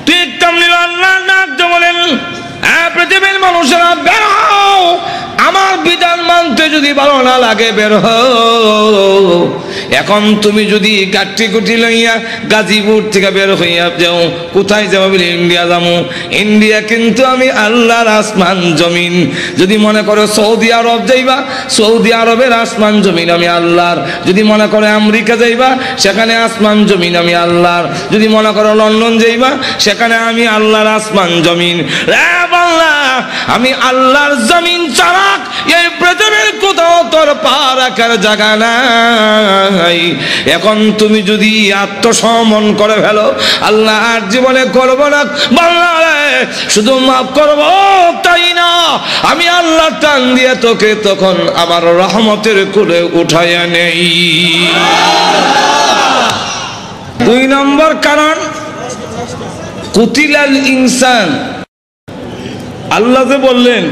ঠিক তেমনি আল্লাহ বলেন, হ্যাঁ পৃথিবীর মানুষেরা বের হও, আমার বিধান মানতে যদি ভালো না লাগে বের হও। এখন তুমি যদি গাঠি গুটি লইয়া গাজীপুর থেকে বের হইয়া যাও, কোথায় যাবো বলে ইন্ডিয়া যাবো, ইন্ডিয়া কিন্তু আমি আল্লাহর আসমান জমিন। যদি মনে করো সৌদি আরব যাইবা, সৌদি আরবের আসমান জমিন আমি আল্লাহর। যদি মনে করো আমেরিকা যাইবা, সেখানে আসমান জমিন আমি আল্লাহর। যদি মনে করো লন্ডন যাইবা, সেখানে আমি আল্লাহর আসমান জমিন। আমি আল্লাহর জমিন ছাড়া এই পৃথিবীর কোথাও তোর পা রাখার জায়গা নাই। এখন তুমি যদি আত্মসমর্পণ করে ফেলো, আল্লাহ আর জীবনে করব না, শুধু মাফ করব তাই না, আমি আল্লাহ টান দিয়ে তোকে তখন আমার রহমতের কোলে উঠাইয়া নেই। 2 নম্বর কারণ, কুতিলাল ইনসান। আল্লাহ যে বললেন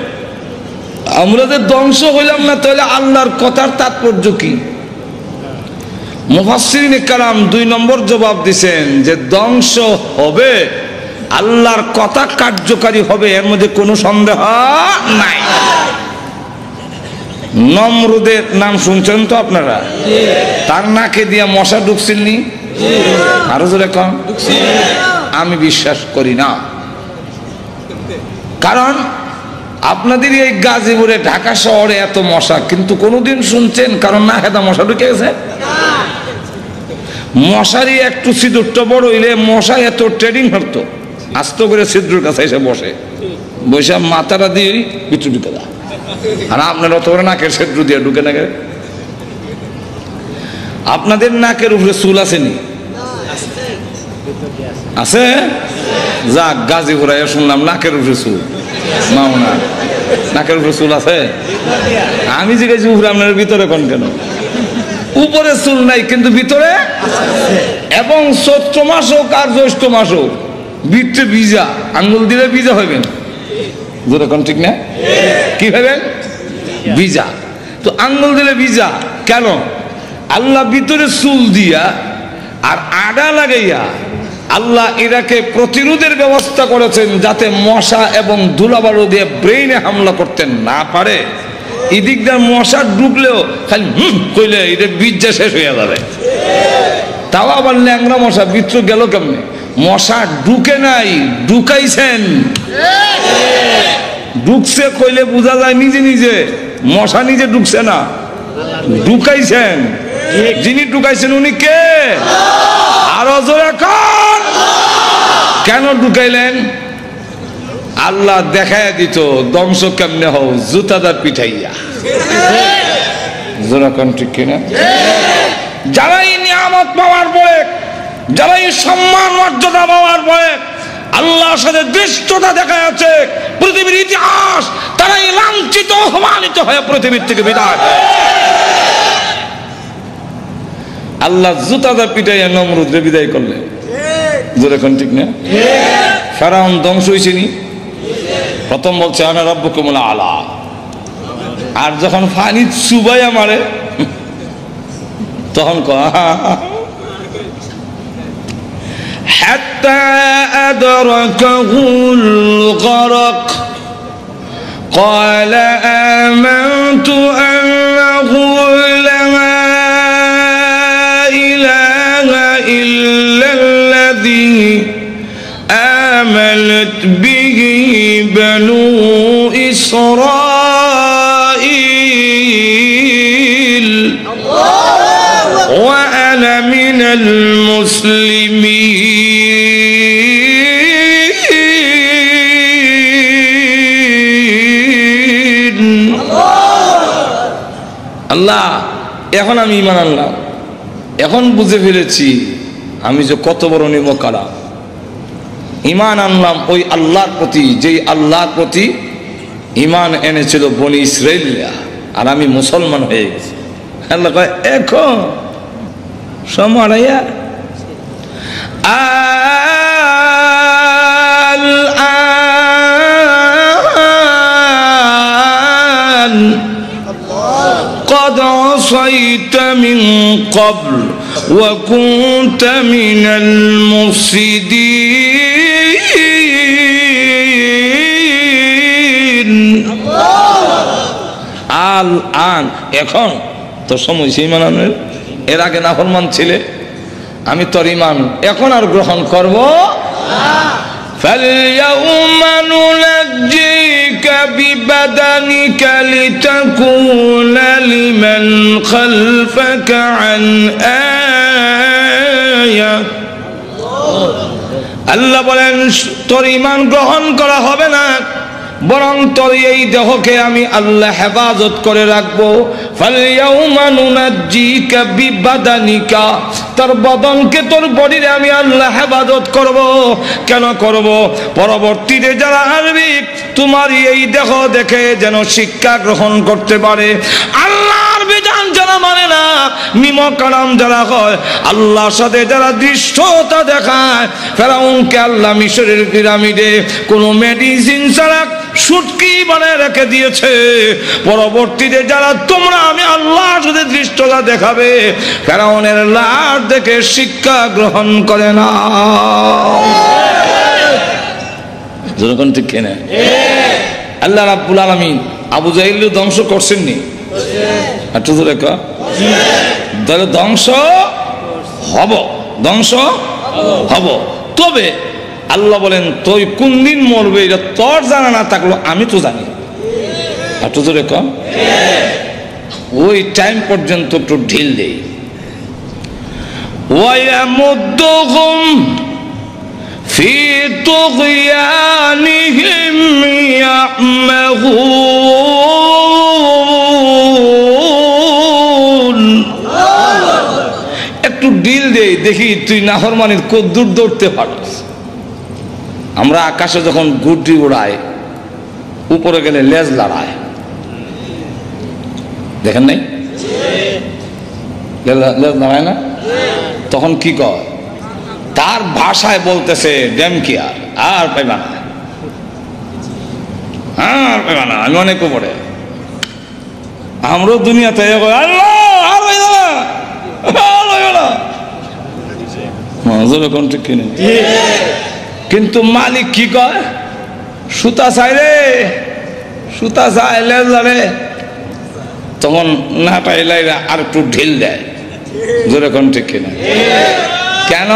আমরা যে ধ্বংস হইলাম না, তাহলে আল্লাহর কথার তাৎপর্য কি? মুফাসসিরিনে কেরাম 2 নম্বর জবাব দিছেন যে ধ্বংস হবে, আল্লাহর কথা কার্যকারী হবে, এর মধ্যে কোনো সন্দেহ নাই। নমরুদের নাম শুনছেন তো আপনারা? তার নাকে দিয়া মশা ঢুকছিলনি? আরো জোরে কম। আমি বিশ্বাস করি না, কারণ আপনাদের এই গাজীপুরে ঢাকা শহরে এত মশা, কিন্তু কোনোদিন শুনছেন কারণ না খেতা মশা ঢুকে গেছে? মশারি একটু ছিদ্রটা বড় হইলে মশা এত ট্রেডিং হতো, আস্ত করে ছিদ্রের কাছে এসে বসে, বসে মাথাটা দিয়ে পিছু ঢুকে দেয়। আর আপনার অত করে নাকের ছিদ্র দিয়ে ঢুকে না গেলে? আপনাদের নাকের উপরে চুল আসেনি? আছে? যাক, গাজীপুরে শুনলাম নাকের উপরে চুল। মাওনা নাকের উপরে চুল আছে? আমি জিজ্ঞেস উপরে, আপনার ভিতরে কোন কেন? উপরে চুল নাই কিন্তু ভিতরে এবং চৈত্র মাস হোক আর জ্যৈষ্ঠ মাস হোক বৃত্তে ভিজা, আঙ্গুল দিলে ভিজা হইবেন, যেরকম ঠিক না? কি হইবেন? ভিজা। তো আঙ্গুল দিলে ভিজা কেন? আল্লাহ ভিতরে চুল দিয়া আর আডা লাগাইয়া আল্লাহ এটাকে প্রতিরোধের ব্যবস্থা করেছেন, যাতে মশা এবং ধুলাবালু দিয়ে ব্রেইনে হামলা করতে না পারে। এদিক দিয়ে মশা ঢুকলেও খালি কইলে এটা বীজা শেষ হয়ে যাবে। তাও আবার ল্যাংরা মশা ভিতরে গেল কেমনে? মশা ঢুকে নাই, ঢুকাইছেন। ঢুকছে কইলে বোঝা যায় নিজে নিজে, মশা নিজে ঢুকছে না, ঢুকাইছেন। যিনি ঢুকাইছেন উনি কে? আরো জোরে কোন? কেন ঢুকাইলেন? আল্লাহ দেখায় দিত ধ্বংস কেমনে হও, জুতাদার পিঠাইয়া। জোরে কোন ঠিক কিনা? যারাই নিয়ামত পাওয়ার পরে, যারাই সম্মান মর্যাদা পাওয়ার পরে আল্লাহর সাথে দৃষ্টতা দেখা যাচ্ছে পৃথিবীর ইতিহাস, তারাই লাঞ্ছিত অপমানিত হয়ে পৃথিবীর থেকে বিদায়। আল্লাহ জুতাদা পিটাইয়া নমরুদরে বিদায় করলেন। যেরকম ঠিক না? ফেরাউন ধ্বংস হয়েছে নি? প্রথম বলছে আনা রাব্বুকুমুল আলা, আর যখন পানি চুবাইয়া মারে তখন হাত্তা আদরাকাহুল গরক ক্বালা আমানতু আন্নাহু লা ইলাহা ইল্লাল্লাযী আমানাত বিহি বানু ইসরাঈল ওয়া আনা মিনাল মুসলিমিন। আল্লাহ, এখন আমি ঈমান আনলাম, এখন বুঝে ফেলেছি আমি যে কত বড় নিমকারা। ঈমান আনলাম ওই আল্লাহর প্রতি, যেই আল্লাহর প্রতি ঈমান এনেছিল বনি ইসরাঈলরা, আর আমি মুসলমান হয়ে গেছি। আল্লাহ কয় এখন সমরাইয়া আল-আন قد عصيت من قبل وكنت من المفسدين আল-আন এখন তো সময় সেই মানানোর। এর আগে নাফরমান ছিলে, আমি তোর ঈমান এখন আর গ্রহণ করব فَالْيَوْمَ نُنَجِّيكَ بِبَدَنِكَ لِتَكُونَ لِمَنْ خَلْفَكَ عَنْ آيَةٍ। আল্লাহ বলেন তোর ঈমান গ্রহণ করা হবে না, বরং তোর এই দেহকে আমি আল্লাহ হেফাজত করে রাখবো। ফালইয়াউমা নুনাজ্জিকা বিবাদানিকা, তোর বদনকে, তোর বডিরে আমি আল্লাহ হেফাজত করব। কেন করব? পরবর্তীতে যারা আসবে তোমার এই দেহ দেখে যেন শিক্ষা গ্রহণ করতে পারে। আল্লাহর বিধান যারা মানে না, নিমকারাম যারা হয়, আল্লাহর সাথে যারা দৃষ্টতা দেখায়, ফেরাউনকে আল্লাহ মিশরের পিরামিডে কোনো মেডিসিন ছাড়া সুটকি বানায় রেখে দিয়েছে। পরবর্তীতে যারা তোমরা আমি আল্লাহর সাথে দৃষ্টতা দেখাবে, ফেরাউনের লাশ দেখে শিক্ষা গ্রহণ করে না। যখন ঠিক কিনা? আল্লাহ রাব্বুল আলামিন আবু জাহিল ধ্বংস করছেননি? একটু জোরে কও। তাহলে ধ্বংস হব, ধ্বংস হব। তবে আল্লাহ বলেন তুই কোন দিন মরবে এটা তোর জানা না থাকলো আমি তো জানি। একটু জোরে কও। ওই টাইম পর্যন্ত একটু ঢিল দেই। ওয়ায়ামুদ্দুহুম ফি তুগয়ানিহিম ইয়ামাহুন। একটু ঢিল দেই, দেখি তুই নাফরমানির কদ্দুর দৌড়তে পারস। আমরা আকাশে যখন গুড্ডি উড়াই, উপরে গেলে লেজ লড়ায়, দেখেন নাই? লেজ লড়ায় না? তখন কি কয়? তার ভাষায় বলতেছে ড্যামকি আর পাইবা না, আর পাইবা না। আমি অনেক উপরে, আমরাও দুনিয়াতে আল্লাহ আর হইল না, আর হইল না, কোন ঠিক কিনে। কিন্তু মালিক কি কয়, সুতা চাইলে, সুতা চাইলে যাবে, তখন না পাইলে আর একটু ঢিল দেয়, জোরে কোন ঠিক কিনা। কেন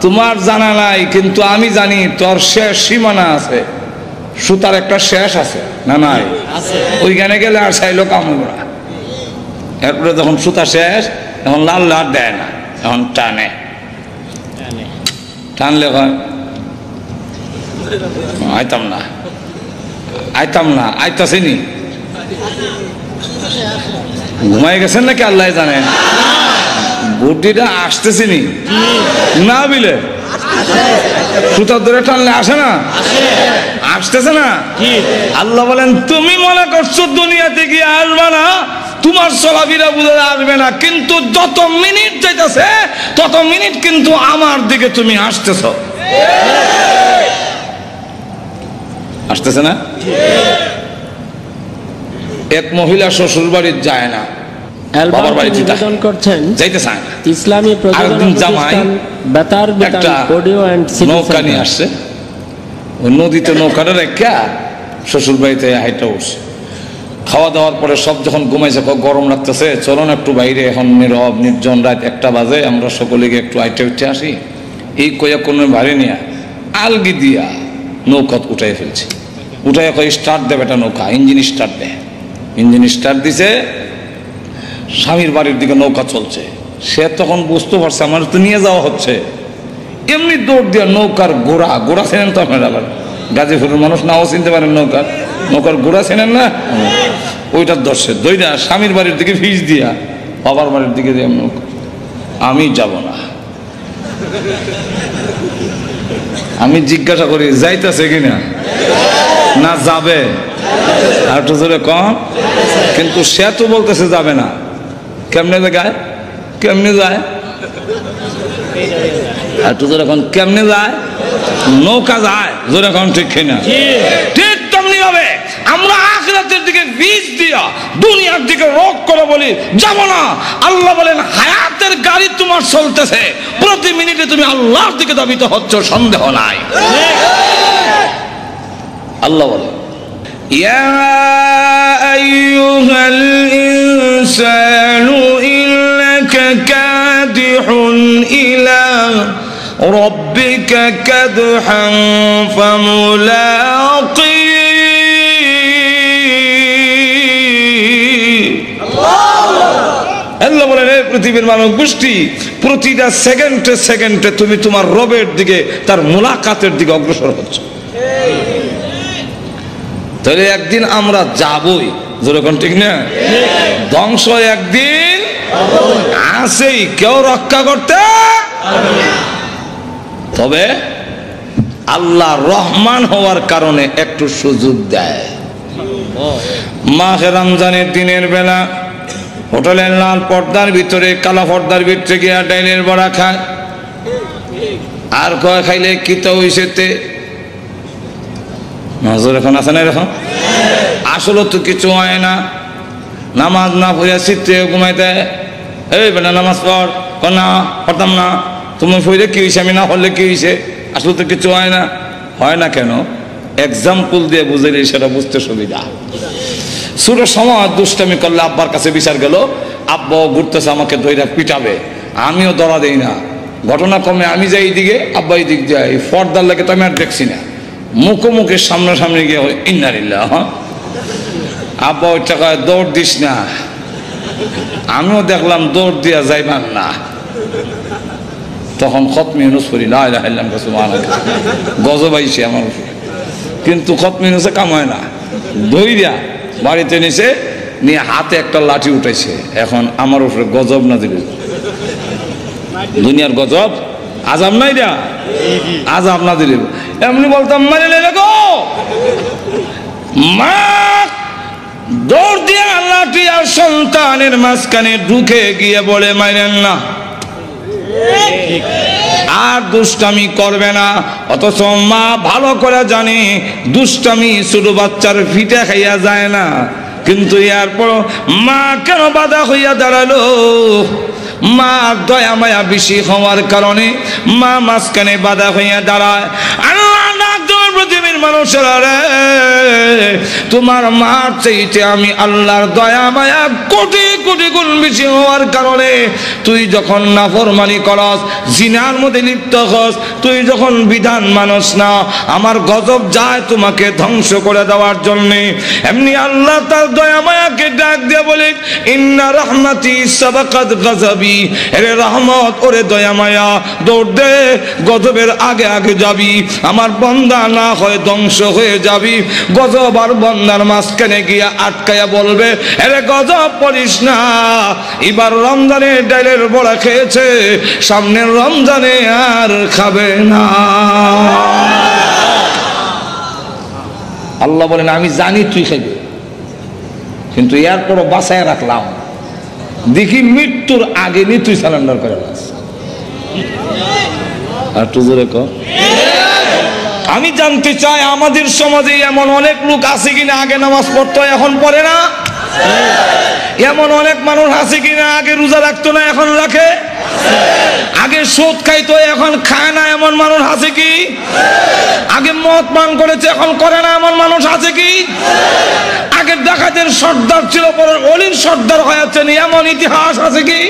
তোমার জানা নাই, কিন্তু আমি জানি তোর শেষ সীমানা আছে, সুতার একটা শেষ আছে না নাই, ওইখানে গেলে আর চাইলো কামড়া। এরপরে যখন সুতা শেষ, এখন লাল লাল দেয় না, এখন টানে, টানলে হয় আইতাম না, আইতাম না, আইতাছেনি, ঘুমাই গেছেন নাকি আল্লাহ জানে। বুদ্ধিটা আসতেছেনি না, বিলে সুতার ধরে টানলে আসে না, আসতেছে না। আল্লাহ বলেন তুমি মনে করছো দুনিয়াতে গিয়ে আসবে না, তোমার চলাফেরা বুঝে আসবে না, কিন্তু যত মিনিট যাইতেছে তত মিনিট কিন্তু আমার দিকে তুমি আসতেছ, আসতেছে না। এক মহিলা শ্বশুর বাড়ির যায় না, বাবার বাড়িতে করছেন, যাইতে চায় না। ইসলামী প্রতিষ্ঠান বেতার বিতান অডিও এন্ড সিডি নৌকা নিয়ে আসছে, ওই নদীতে নৌকাটা রেখা শ্বশুর বাড়িতে হাইটা উঠছে। খাওয়া দাওয়ার পরে সব যখন ঘুমাইছে, গরম লাগতেছে, চলুন একটু বাইরে, এখন নীরব নির্জন, রাত 1টা বাজে, আমরা সকলে একটু আইটে উঠে আসি। এই কয়া কোনো ভারী নিয়া আলগি দিয়া নৌকা উঠাই ফেলছে, উঠাই কয় স্টার্ট দেবে, এটা নৌকা ইঞ্জিন স্টার্ট দেয়। ইঞ্জিন স্টার্ট দিছে, স্বামীর বাড়ির দিকে নৌকা চলছে। সে তখন বুঝতে পারছে আমার তো নিয়ে যাওয়া হচ্ছে, এমনি দৌড় দিয়া নৌকার গোড়া, গোড়া চেনেন তো আপনারা, আবার গাজীপুরের মানুষ নাও চিনতে পারেন, নৌকার গোড়া চেনেন না, ওইটার দর্শে দইটা স্বামীর বাড়ির দিকে ভিজ দিয়া বাবার বাড়ির দিকে দিয়ে নৌকা। আমি যাব না, আমি জিজ্ঞাসা করি যাইতেছে কিনা, না যাবে, আর একটু জোরে কম, কিন্তু সে তো বলতেছে যাবে না। কেমনে যায়, কেমনে যায়, আর একটু জোরে কম, কেমনে যায়, নৌকা যায়, জোরে কম ঠিক কিনা। ঠিক তেমনি ভাবে আমরা আখিরাতের দিকে বীজ দিয়া দুনিয়ার দিকে রোগ করে বলি যাব না। আল্লাহ বলেন হায়াতের গাড়ি তোমার চলতেছে, প্রতি মিনিটে তুমি আল্লাহর দিকে ধাবিত হচ্ছ, সন্দেহ নাই। আল্লাহ বলে ইয়া আইয়ুহাল ইনসানু ইন্নাকা কাদিহুন ইলা রাব্বিকা কাদহান ফামুলাকি। আল্লাহ বলেন এই পৃথিবীর মানব গোষ্ঠী, প্রতিটা সেকেন্ডে সেকেন্ডে তুমি তোমার রবের দিকে, তার মুলাকাতের দিকে অগ্রসর হচ্ছ। তাহলে একদিন আমরা যাবই, যেরকম ঠিক না, ধ্বংস একদিন আসেই, কেউ রক্ষা করতে। তবে আল্লাহ রহমান হওয়ার কারণে একটু সুযোগ দেয়। মাহে রমজানের দিনের বেলা হোটেলের লাল পর্দার ভিতরে, কালা পর্দার ভিতরে গিয়া ডাইনের বড়া খায়, আর কয় খাইলে কিতা হইছেতে নজর এখন আছে না, এরকম আসলে তো কিছু হয় না। নামাজ না পড়িয়া চিত্রে ঘুমাই দেয়, এই বেটা নামাজ পড়, না পড়তাম না, তুমি পড়লে কি হয়েছে, আমি না পড়লে কি হয়েছে, আসলে তো কিছু হয় না। হয় না কেন, এক্সাম্পল দিয়ে বুঝাইলে সেটা বুঝতে সুবিধা। ছোট সময় দুষ্টামি করলে আব্বার কাছে বিচার গেল, আব্বাও ঘুরতেছে আমাকে ধইরা পিটাবে, আমিও ধরা দেই না। ঘটনা কমে আমি যাই এইদিকে, আব্বা এই দিক যায়, পর্দার লাগে তো আমি আর দেখছি না, মুখোমুখি সামনাসামনি গিয়ে ইন্নালিল্লাহ, হ্যাঁ আব্বা ওই টাকায় দৌড় দিস না। আমিও দেখলাম দৌড় দিয়া যাইবার না, তখন খতমে ইউনুস পড়ি, লা ইলাহা ইল্লাল্লাহ সুবহানাল্লাহ, গজব আইছে আমার উপরে, কিন্তু খতমে ইউনুসে কাম হয় না। দইরা বাড়িতে নিছে, নিয়ে হাতে একটা লাঠি উঠাইছে, এখন আমার উপরে গজব না দিল, দুনিয়ার গজব, আজাব নাই দিয়া, আজাব না দিল। এমনি বলতাম মারে লে গো, মা দৌড় দিয়ে লাঠি আর সন্তানের মাঝখানে ঢুকে গিয়ে বলে মাইরেন না, আর দুষ্টামি করবে না। অথচ মা ভালো করে জানে দুষ্টামি ছোট বাচ্চার ফিটে খাইয়া যায় না, কিন্তু এরপর মা কেন বাধা হইয়া দাঁড়ালো? মা দয়া মায়া বেশি হওয়ার কারণে মা মাঝখানে বাধা হইয়া দাঁড়ায়। আল্লাহ পৃথিবীর মানুষেরা রে, তোমার মার চাইতে আমি আল্লাহর দয়া মায়া কোটি কোটি গুণ বেশি হওয়ার কারণে তুই যখন নাফরমানি করস, জিনার মধ্যে লিপ্ত হস, তুই যখন বিধান মানস না, আমার গজব যায় তোমাকে ধ্বংস করে দেওয়ার জন্যে। এমনি আল্লাহ তার দয়া মায়াকে ডাক দিয়ে বলে, ইন্না রাহমাতি সাবাকাত গাযাবি, এরে রহমত ওরে দয়া মায়া দৌড় দে, গজবের আগে আগে যাবি, আমার বান্দা না হয় ধ্বংস হয়ে যাবি। গজব আর বন্দার মাঝখানে গিয়া আটকায়া বলবে, এরে গজব পড়িস না, এবার রমজানে ডাইলের বড়া খেয়েছে, সামনের রমজানে আর খাবে না। আল্লাহ বলেন আমি জানি তুই খাবি, কিন্তু এরপরও বাঁচায় রাখলাম, দেখি মৃত্যুর আগে নি তুই সারেন্ডার করে নাস। আর তুই জোরে কর। আমি জানতে চাই আমাদের সমাজে এমন অনেক লোক আছে কিনা আগে নামাজ পড়তো এখন পড়ে না? এমন অনেক মানুষ আছে কিনা আগে রোজা রাখতো না এখন রাখে? আগে সুদ খাইতো এখন খায় না এমন মানুষ আছে কি? আগে মদ পান করেছে এখন করে না এমন মানুষ আছে কি? আগে ডাকাতের সর্দার ছিল পরে অলির সর্দার হয়েছেন এমন ইতিহাস আছে কি?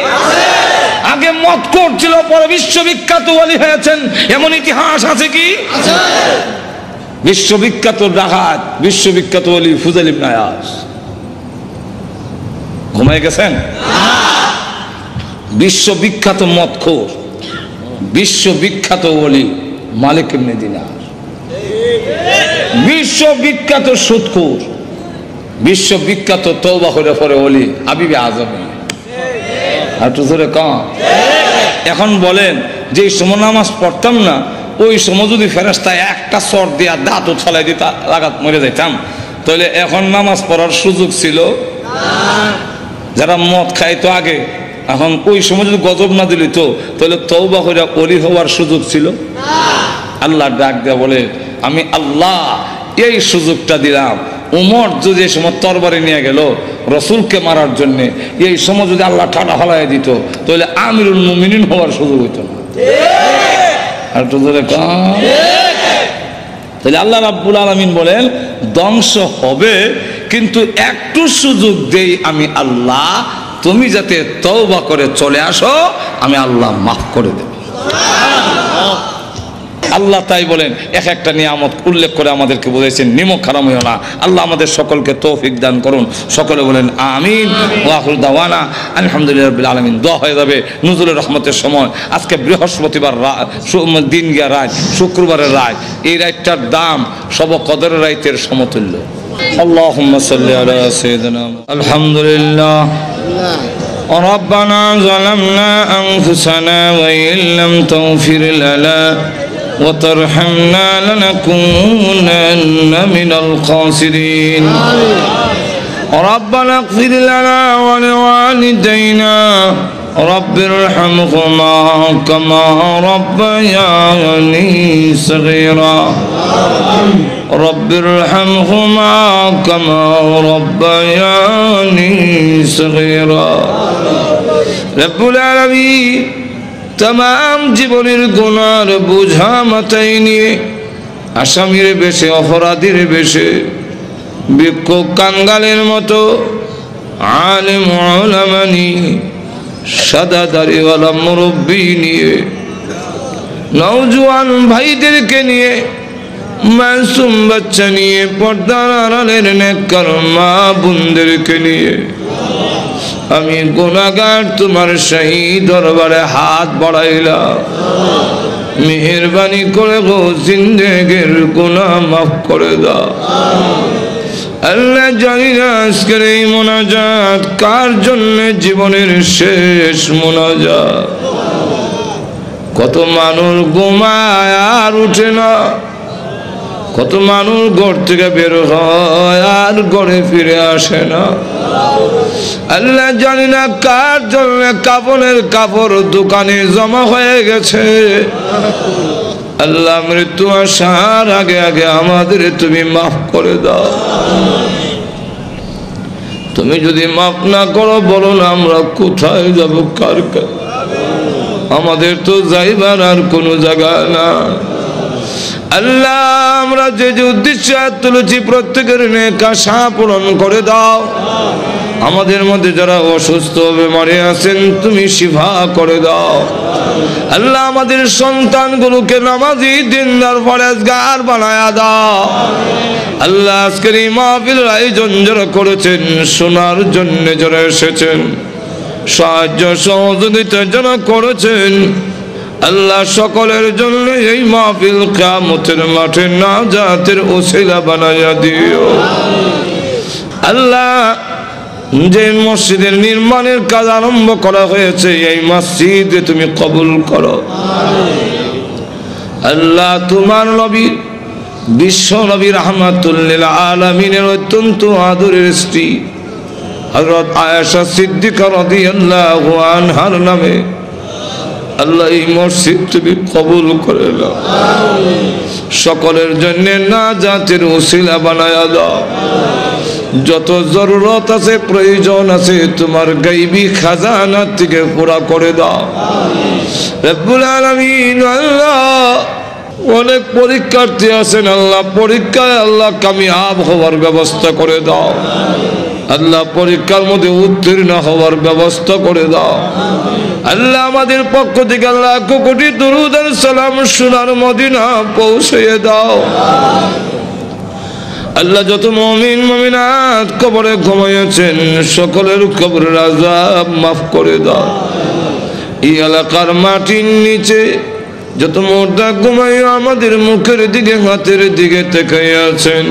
আগে মদখোর ছিল পরে বিশ্ববিখ্যাত ওলি হয়েছেন এমন ইতিহাস আছে কি? বিশ্ববিখ্যাত ডাকাত, বিশ্ববিখ্যাত ওলি ফুজাইল ইবনে আয়াস ঘুমায় গেছেন? বিশ্ববিখ্যাত মদখোর, বিশ্ববিখ্যাত ওলি মালিক ইবনে দিনার, বিশ্ববিখ্যাত সুদখোর, বিশ্ববিখ্যাত তওবা করে পরে ওলি হাবিবে আজমি। আর তো জোরে কম। এখন বলেন যে সময় নামাজ পড়তাম না, ওই সময় যদি ফেরেশতায় একটা চর দিয়া দাঁত ছলাই দিতা লাগাত মরে যাইতাম, তাহলে এখন নামাজ পড়ার সুযোগ ছিল? যারা মদ খাইতো আগে, এখন ওই সময় যদি গজব না দিল তো তাহলে তওবা করে ওলি হওয়ার সুযোগ ছিল? আল্লাহ ডাক দেয়া বলে, আমি আল্লাহ এই সুযোগটা দিলাম। উমর যদি এই সময় তরবারি নিয়ে গেল রসুলকে মারার জন্য, এই সময় যদি আল্লাহ ঠাডা হলাই দিত তাহলে আমিরুল মুমিনিন হওয়ার সুযোগ হইত না। আর তো তাহলে আল্লাহ রাব্বুল আলামিন বলেন ধ্বংস হবে, কিন্তু একটু সুযোগ দেই আমি আল্লাহ, তুমি যাতে তওবা করে চলে আসো, আমি আল্লাহ মাফ করে দেব। আল্লাহ তাই বলেন এক একটা নিয়ামত উল্লেখ করে আমাদেরকে বলেছেন নিমক হারাম হইও না। আল্লাহ আমাদের সকলকে তৌফিক দান করুন। সকলে বলেন আমিন। ওয়া আখিরু দাওয়ানা আলহামদুলিল্লাহি রাব্বিল আলামিন। দোয়া হয়ে যাবে নুজুলের রহমতের সময়। আজকে বৃহস্পতিবার দিন গিয়া রাত, শুক্রবারের রাত, এই রাতটার দাম সব কদরের রাতের সমতুল্য। আল্লাহুম্মা সাল্লি আলা সাইয়্যিদিনা আলহামদুলিল্লাহ। ربنا ظلمنا أنفسنا وإن لم تغفر لنا وترحمنا لنكونن من الخاسرين. ربنا اغفر لنا ولوالدينا رب ارحمهما كما ربياني صغيرا. رب ارحمهما كما ربياني صغيرا. رب العالمين तमाम জীবনের গুনার বোঝা মাথায় নিয়ে আসামির বেশে অপরাধীর বেশে বিক্ষোভ কাঙ্গালের মতো আলেম উলামা নিয়ে সাদা দাড়িওয়ালা মুরব্বী নিয়ে নওজোয়ান ভাইদেরকে নিয়ে মাসুম বাচ্চা নিয়ে পর্দার আড়ালের নেককার মা বোনদেরকে নিয়ে আমি গুনাহগার তোমার শাহী দরবারে হাত বাড়াইলাম। মেহেরবানি করে গো জিন্দেগির গুনাহ মাফ করে দাও। আল্লাহ জানি না আজকের এই মোনাজাত কার জন্য জীবনের শেষ মোনাজাত। কত মানুষ ঘুমায় আর উঠে না, কত মানুষ ঘর থেকে বের হয় আর ঘরে ফিরে আসে না। আল্লাহ জানি না কার জন্য কাফনের কাপড় দোকানে জমা হয়ে গেছে। আল্লাহ মৃত্যু আসার আগে আগে আমাদের তুমি মাফ করে দাও। তুমি যদি মাফ না করো বলো না আমরা কোথায় যাব, কার কাছে? আমাদের তো যাইবার আর কোনো জায়গা না। আল্লাহ আমরা যে যে উদ্দেশ্যে তুলেছি প্রত্যেকের নেক আশা পূরণ করে দাও। আমাদের মধ্যে যারা অসুস্থ বেমারে আছেন তুমি শিফা করে দাও। আল্লাহ আমাদের সন্তানগুলোকে নামাজি দিনদার পরেজগার বানায়া দাও। আল্লাহ আজকের এই মাহফিলের আয়োজন যারা করেছেন শোনার জন্য যারা এসেছেন, সাহায্য সহযোগিতা যারা করেছেন, আল্লাহ সকলের জন্য এই মাহফিল কিয়ামতের মাঠে নাজাতের ওসিলা বানায়া দিও। আল্লাহ যে মসজিদের নির্মাণের কাজ আরম্ভ করা হয়েছে এই মসজিদে তুমি কবুল করো। আল্লাহ তোমার নবী বিশ্ব নবী রাহমাতুল লিল আলামিনের অত্যন্ত আদরের স্ত্রী হযরত আয়েশা সিদ্দিকা রাদিয়াল্লাহু আনহার নামে আল্লাহ এই মসজিদ তুমি কবুল করে নাও। সকলের জন্য নাজাতের ওসিলা বানায়া দাও। যত জরুরত আছে প্রয়োজন আছে তোমার গায়বী খাজানা থেকে পুরা করে দাও রব্বুল আলামিন। আল্লাহ অনেক পরীক্ষার্থী আছেন, আল্লাহ পরীক্ষায় আল্লাহ কামিয়াব হওয়ার ব্যবস্থা করে দাও। আল্লাহ পরীক্ষার মধ্যে উত্তীর্ণ হওয়ার ব্যবস্থা করে দাও। আল্লাহ আমাদের পক্ষ থেকে আল্লাহ কোটি দরুদ আর সালাম সোনার মদিনা পৌঁছে দাও। আল্লাহ যত মুমিন মুমিনাত কবরে ঘুমিয়েছেন সকলের কবরের আযাব মাফ করে দাও। এই এলাকার মাটির নিচে যত মুর্দা ঘুমাইয়া আমাদের মুখের দিকে হাতের দিকে তাকিয়ে আছেন,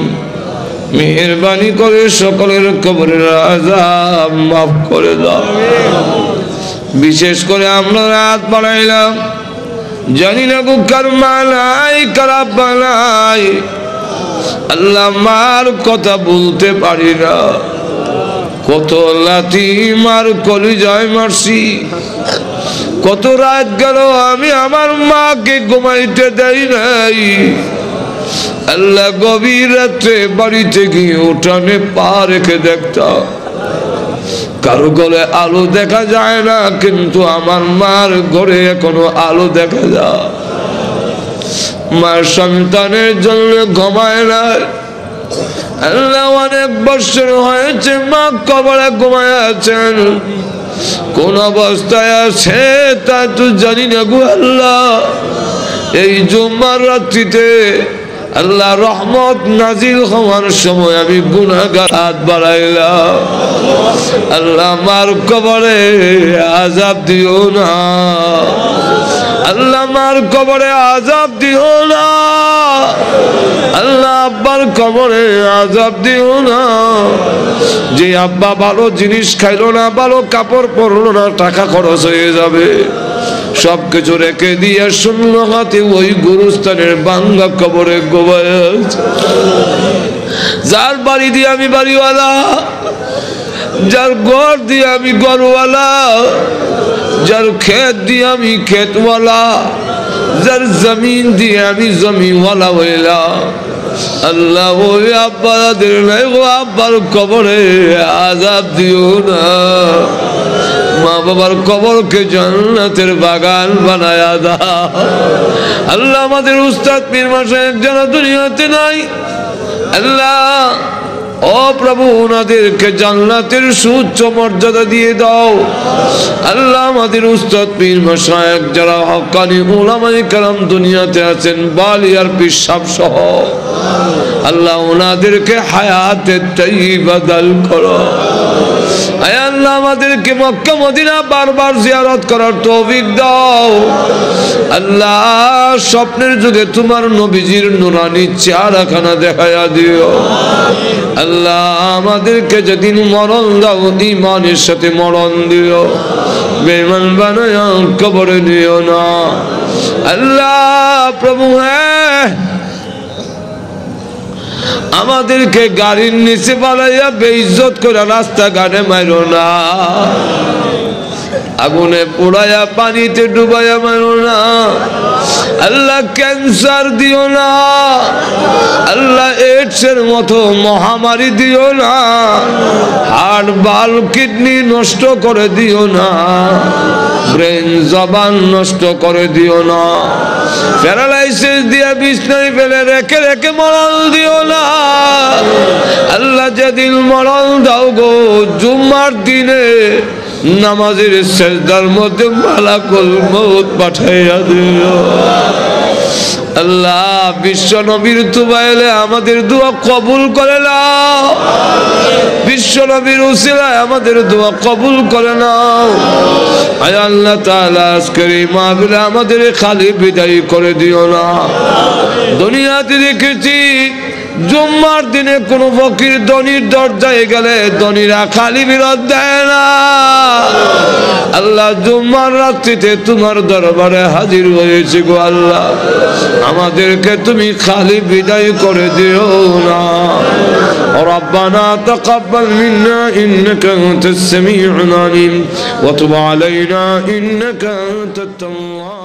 মেহেরবানি করে সকলের কবরের আযাব মাফ করে দাও। বিশেষ করে আমরা রাত বাড়াইলাম, জানি না গো কার মালাই খারাপ বানাই। আল্লাহ মার কথা বলতে পারি না, কত লাথি মার কলিজায় মারছি, কত রাত গেল আমি আমার মাকে ঘুমাইতে দেই নাই। আল্লাহ গভীর রাত্রে বাড়িতে গিয়ে উঠানে পা রেখে দেখতাম, কারো ঘরে আলো দেখা যায় না, কিন্তু আমার মার ঘরে এখনো আলো দেখা যায়। মার সন্তানের জন্য ঘুমায় না। আল্লাহ অনেক বছর হয়েছে মা কবরে ঘুমায় আছেন, কোন অবস্থায় আছে তা তো জানি না গো আল্লাহ। এই জুম্মার রাত্রিতে আল্লাহ রহমত নাজিল হওয়ার সময় আমি গুনাহগার হাত বাড়াইলাম। আল্লাহ মার কবরে আযাব দিও না, আল্লাহ মার কবরে আযাব দিও না, আল্লাহ আব্বার কবরে আযাব দিও না। যে আব্বা ভালো জিনিস খাইলো না, ভালো কাপড় পরলো না, টাকা খরচ হয়ে যাবে, সবকিছু রেখে দিয়ে শূন্য হাতে ওই গুরুস্থানের বাঙ্গা কবরে গোবায় আছে। যার বাড়ি দিয়ে আমি বাড়িওয়ালা, যার ঘর দিয়ে আমি ঘরওয়ালা, যার ক্ষেত দিয়ে আমি ক্ষেতওয়ালা, যার জমিন দিয়ে আমি জমিওয়ালা হইলাম। আল্লাহ ওই আব্বাদের নাই, ও আব্বার কবরে আযাব দিও না। মা বাবার কবরকে জান্নাতের বাগান বানায়া দাও। আল্লাহ আমাদের উস্তাদ পীর মাশায়েখ যারা দুনিয়াতে নাই, আল্লাহ ও প্রভু ওনাদেরকে জান্নাতের সুউচ্চ মর্যাদা দিয়ে দাও। আল্লাহ আমাদের উস্তাদ পীর মাশায়েখ যারা হক্কানি উলামায়ে কেরাম দুনিয়াতে আছেন, বালিয়ার পীর সাহেব সহ, আল্লাহ ওনাদেরকে হায়াতে তাইয়্যিবা দান করো। আয় আল্লাহ আমাদেরকে মক্কা মদিনা বারবার জিয়ারত করার তৌফিক দাও। আল্লাহ স্বপ্নের যুগে তোমার নবীজির নুরানি চেহারাখানা দেখায়া দিও। আল্লাহ আমাদেরকে যেদিন মরণ দাও ঈমানের সাথে মরণ দিও, বেঈমান বানায়া কবরে দিও না। আল্লাহ প্রভু আমাদেরকে গাড়ির নিচে পালাইয়া বেইজ্জত করে রাস্তাঘাটে মাইরো না, আগুনে পোড়াইয়া পানিতে ডুবাইয়া মারো না। আল্লাহ ক্যান্সার দিও না, আল্লাহ এইডসের মতো মহামারী দিও না, হার্ট বাল কিডনি নষ্ট করে দিও না, ব্রেন জবান নষ্ট করে দিও না, প্যারালাইসিস দিয়া বিছনায় ফেলে রেখে রেখে মরণ দিও না। আল্লাহ যেদিন মরণ দাও গো জুম্মার দিনে নামাজের সেজদার মধ্যে মালাকুল মউত পাঠাইয়া দিও। আল্লাহ বিশ্ব নবীর তুবাইলে আমাদের দোয়া কবুল করে নাও, বিশ্ব নবীর উসিলায় আমাদের দোয়া কবুল করে নাও। আয় আল্লাহ তাআলা আজকের এই মাহফিলে আমাদের খালি বিদায় করে দিও না। দুনিয়াতে দেখেছি জুম্মার দিনে কোন ফকির ধনীর দরজায় গেলে ধনীরা খালি বিরত দেয় না। আল্লাহ জুম্মার রাত্রিতে তোমার দরবারে হাজির হয়েছি গো আল্লাহ, আমাদেরকে তুমি খালি বিদায় করে দিও না। ربنا تقبل منا إنك أنت السميع العليم وتب علينا إنك أنت التواب